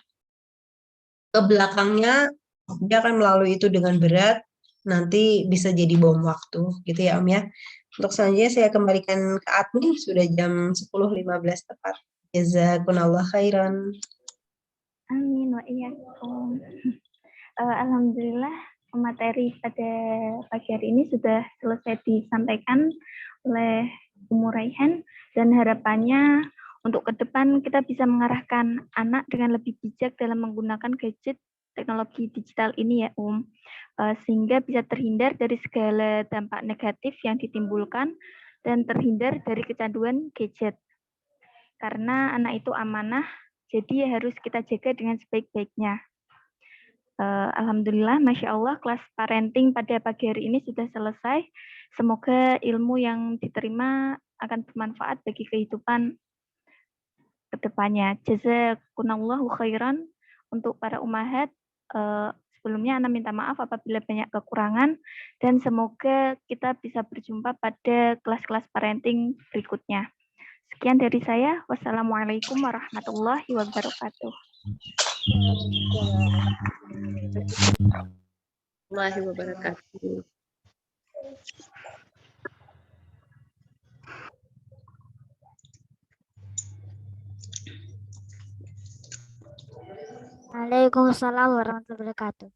ke belakangnya dia akan melalui itu dengan berat, nanti bisa jadi bom waktu gitu ya Om ya. Untuk selanjutnya saya kembalikan ke admin, sudah jam 10.15 tepat. Jazakumullah khairan. Amin wa iyyakum. Alhamdulillah materi pada pagi hari ini sudah selesai disampaikan oleh Ummu Raihan, dan harapannya untuk ke depan kita bisa mengarahkan anak dengan lebih bijak dalam menggunakan gadget teknologi digital ini ya sehingga bisa terhindar dari segala dampak negatif yang ditimbulkan dan terhindar dari kecanduan gadget. Karena anak itu amanah, jadi harus kita jaga dengan sebaik-baiknya. Alhamdulillah, Masya Allah, kelas parenting pada pagi hari ini sudah selesai. Semoga ilmu yang diterima akan bermanfaat bagi kehidupan kedepannya. Jazakumullahu khairan untuk para ummahat. Sebelumnya Ana minta maaf apabila banyak kekurangan, dan semoga kita bisa berjumpa pada kelas-kelas parenting berikutnya. Sekian dari saya. Wassalamualaikum warahmatullahi wabarakatuh. Warahmatullahi wabarakatuh. Waalaikumsalam warahmatullahi wabarakatuh.